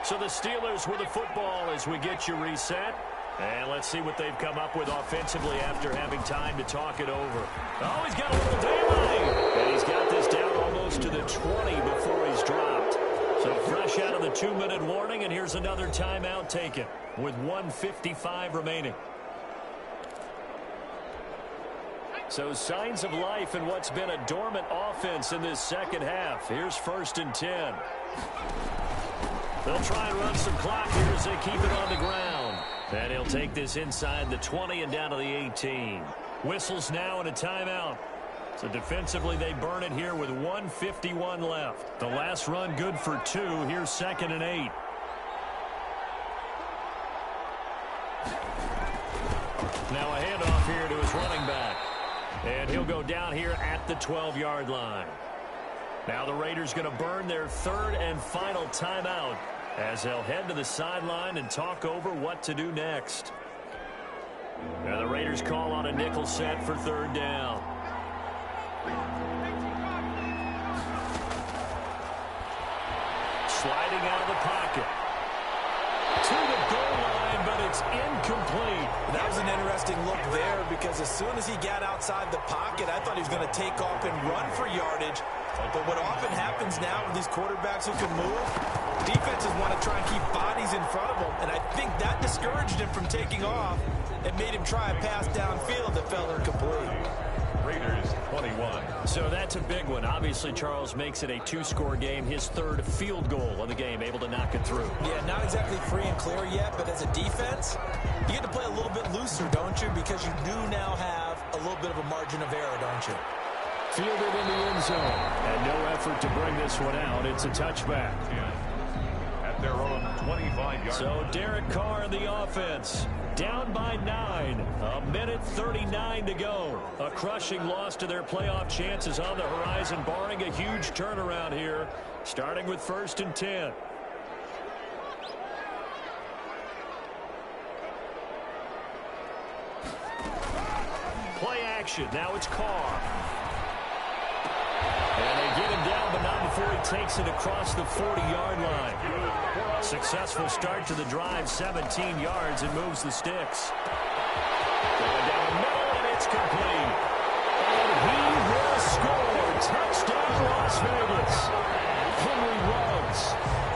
So the Steelers with the football as we get you reset. And let's see what they've come up with offensively after having time to talk it over. Oh, he's got a little daylight. And he's got this down almost to the 20 before he's dropped. So fresh out of the 2-minute warning, and here's another timeout taken with 1:55 remaining. So signs of life in what's been a dormant offense in this second half. Here's 1st and 10. They'll try and run some clock here as they keep it on the ground. And he'll take this inside the 20 and down to the 18. Whistles now and a timeout. So defensively they burn it here with 1:51 left. The last run good for 2. Here's 2nd and 8. Now a handoff here to his running back. And he'll go down here at the 12-yard line. Now the Raiders going to burn their 3rd and final timeout as they'll head to the sideline and talk over what to do next. Now the Raiders call on a nickel set for 3rd down. Sliding out of the pocket. To the goal line, but it's incomplete. That was an interesting look there because as soon as he got outside the pocket, I thought he was going to take off and run for yardage. But what often happens now with these quarterbacks who can move, defenses want to try and keep bodies in front of them, and I think that discouraged him from taking off and made him try a pass downfield that fell incomplete. Raiders 21. So that's a big one. Obviously, Charles makes it a 2-score game. His 3rd field goal of the game, able to knock it through. Yeah, not exactly free and clear yet, but as a defense, you get to play a little bit looser, don't you? Because you do now have a little bit of a margin of error, don't you? Fielded in the end zone. And no effort to bring this one out. It's a touchback. At their own 25-yard So line. Derek Carr in the offense. Down by 9. 1:39 to go. A crushing loss to their playoff chances on the horizon, barring a huge turnaround here, starting with 1st and 10. Play action. Now it's Carr. And they get him down, but not before he takes it across the 40-yard line. Successful start to the drive, 17 yards, and moves the sticks. Going down the middle, and it's complete. And he will score. Touchdown, Las Vegas. Henry Ruggs,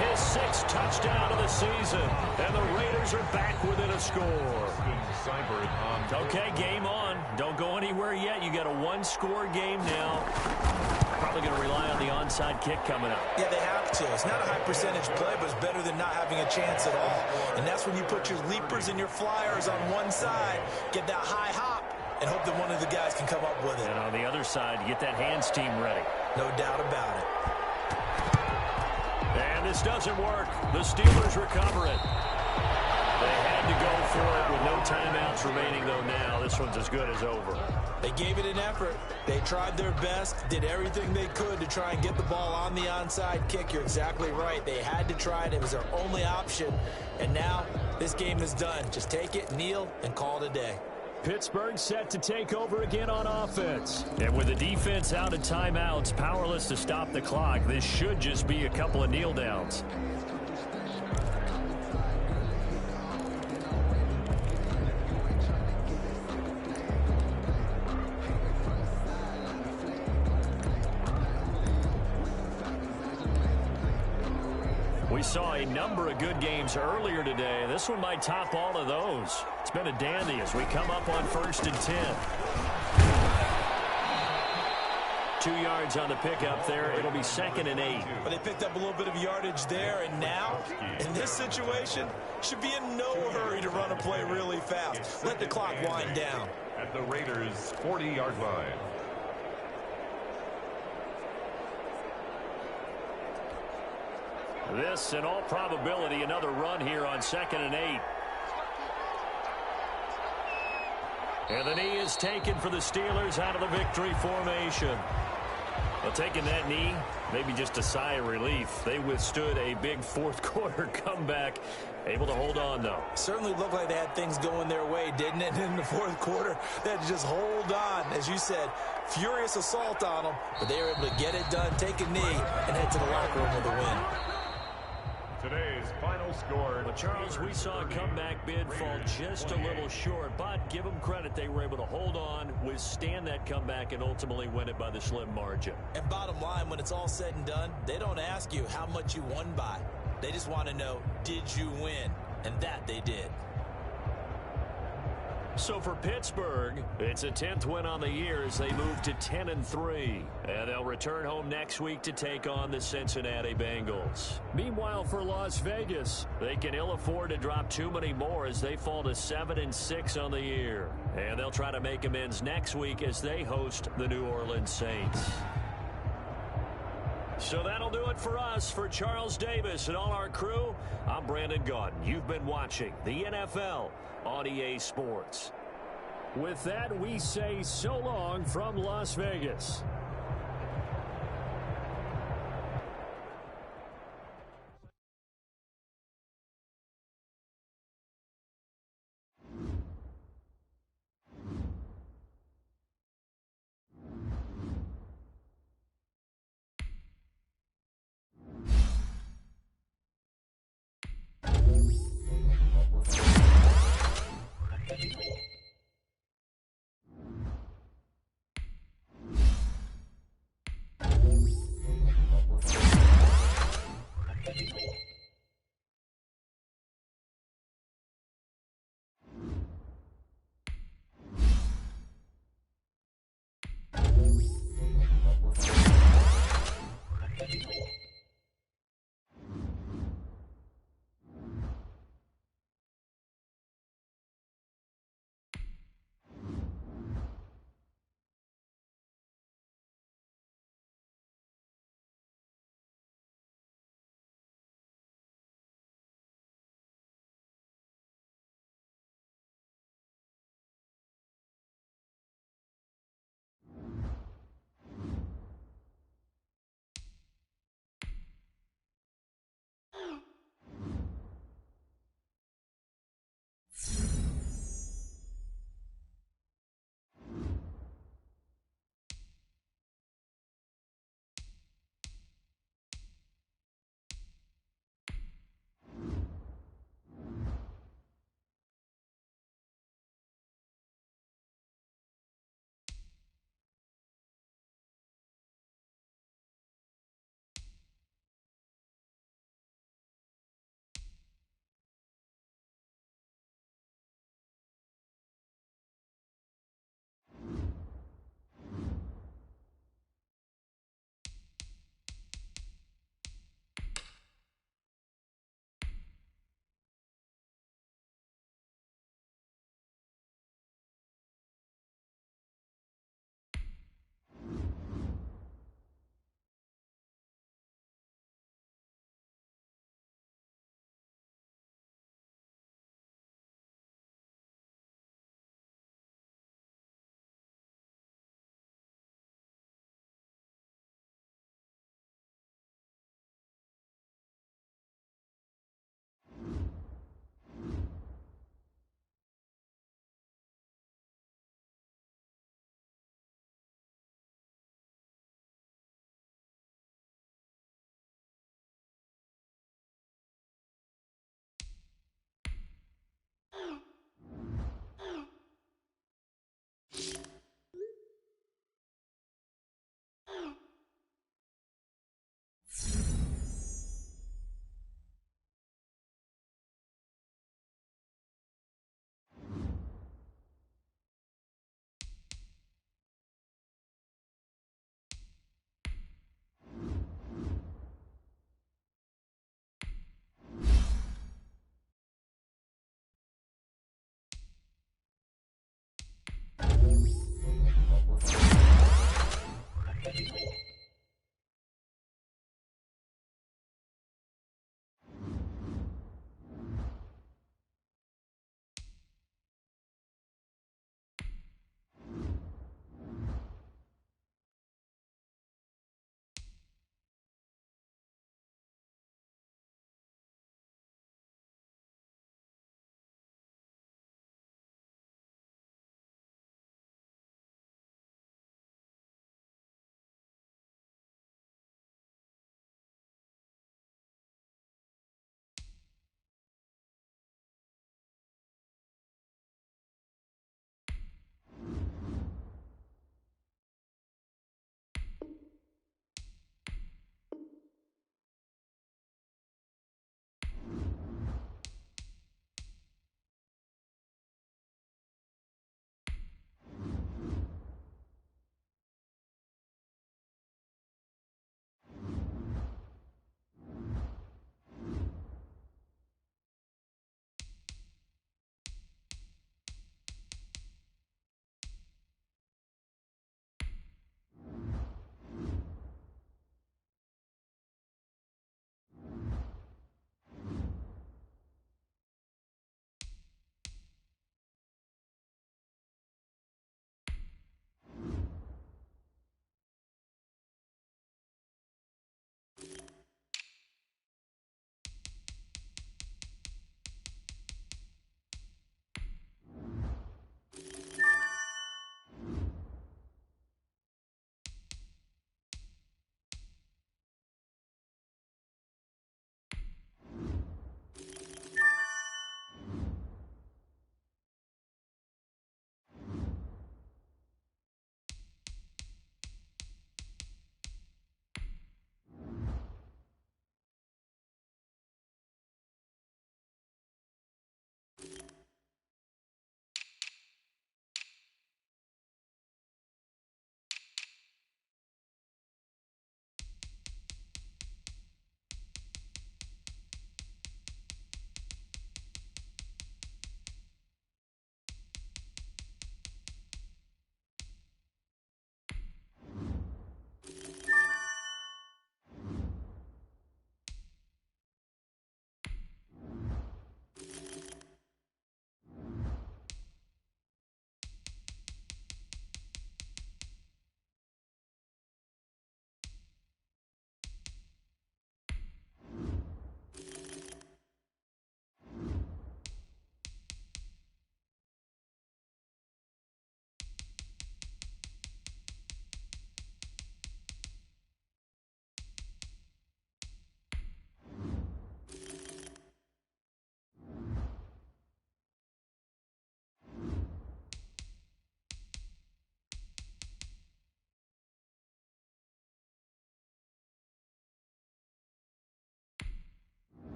his 6th touchdown of the season. And the Raiders are back within a score. Okay, game on. Don't go anywhere yet. You got a 1-score game now. Probably going to rely on the onside kick coming up. Yeah, they have to. It's not a high percentage play, but it's better than not having a chance at all. And that's when you put your leapers and your flyers on one side, get that high hop, and hope that one of the guys can come up with it. And on the other side, get that hands team ready. No doubt about it. And this doesn't work. The Steelers recover it. They had to go for it with no timeouts remaining, though, now. This one's as good as over. They gave it an effort. They tried their best, did everything they could to try and get the ball on the onside kick. You're exactly right. They had to try it. It was their only option. And now this game is done. Just take it, kneel, and call it a day. Pittsburgh set to take over again on offense. And with the defense out of timeouts, powerless to stop the clock, this should just be a couple of kneel downs. We saw a number of good games earlier today. This one might top all of those. It's been a dandy as we come up on 1st and 10. 2 yards on the pickup there. It'll be 2nd and 8. But they picked up a little bit of yardage there, and now, in this situation, should be in no hurry to run a play really fast. Let the clock wind down. At the Raiders' 40-yard line. This, in all probability, another run here on 2nd and 8. And the knee is taken for the Steelers out of the victory formation. Well, taking that knee, maybe just a sigh of relief. They withstood a big fourth-quarter comeback. Able to hold on, though. Certainly looked like they had things going their way, didn't it? In the fourth quarter, they had to just hold on. As you said, furious assault on them, but they were able to get it done, take a knee, and head to the locker room with a win. Today's final score. Well, Charles, we saw a comeback bid fall just a little short, but give them credit. They were able to hold on, withstand that comeback, and ultimately win it by the slim margin. And bottom line, when it's all said and done, they don't ask you how much you won by. They just want to know, did you win? And that they did. So for Pittsburgh, it's a 10th win on the year as they move to 10-3. And they'll return home next week to take on the Cincinnati Bengals. Meanwhile, for Las Vegas, they can ill afford to drop too many more as they fall to 7-6 on the year. And they'll try to make amends next week as they host the New Orleans Saints. So that'll do it for us. For Charles Davis and all our crew, I'm Brandon Gaudin. You've been watching the NFL on EA Sports. With that, we say so long from Las Vegas.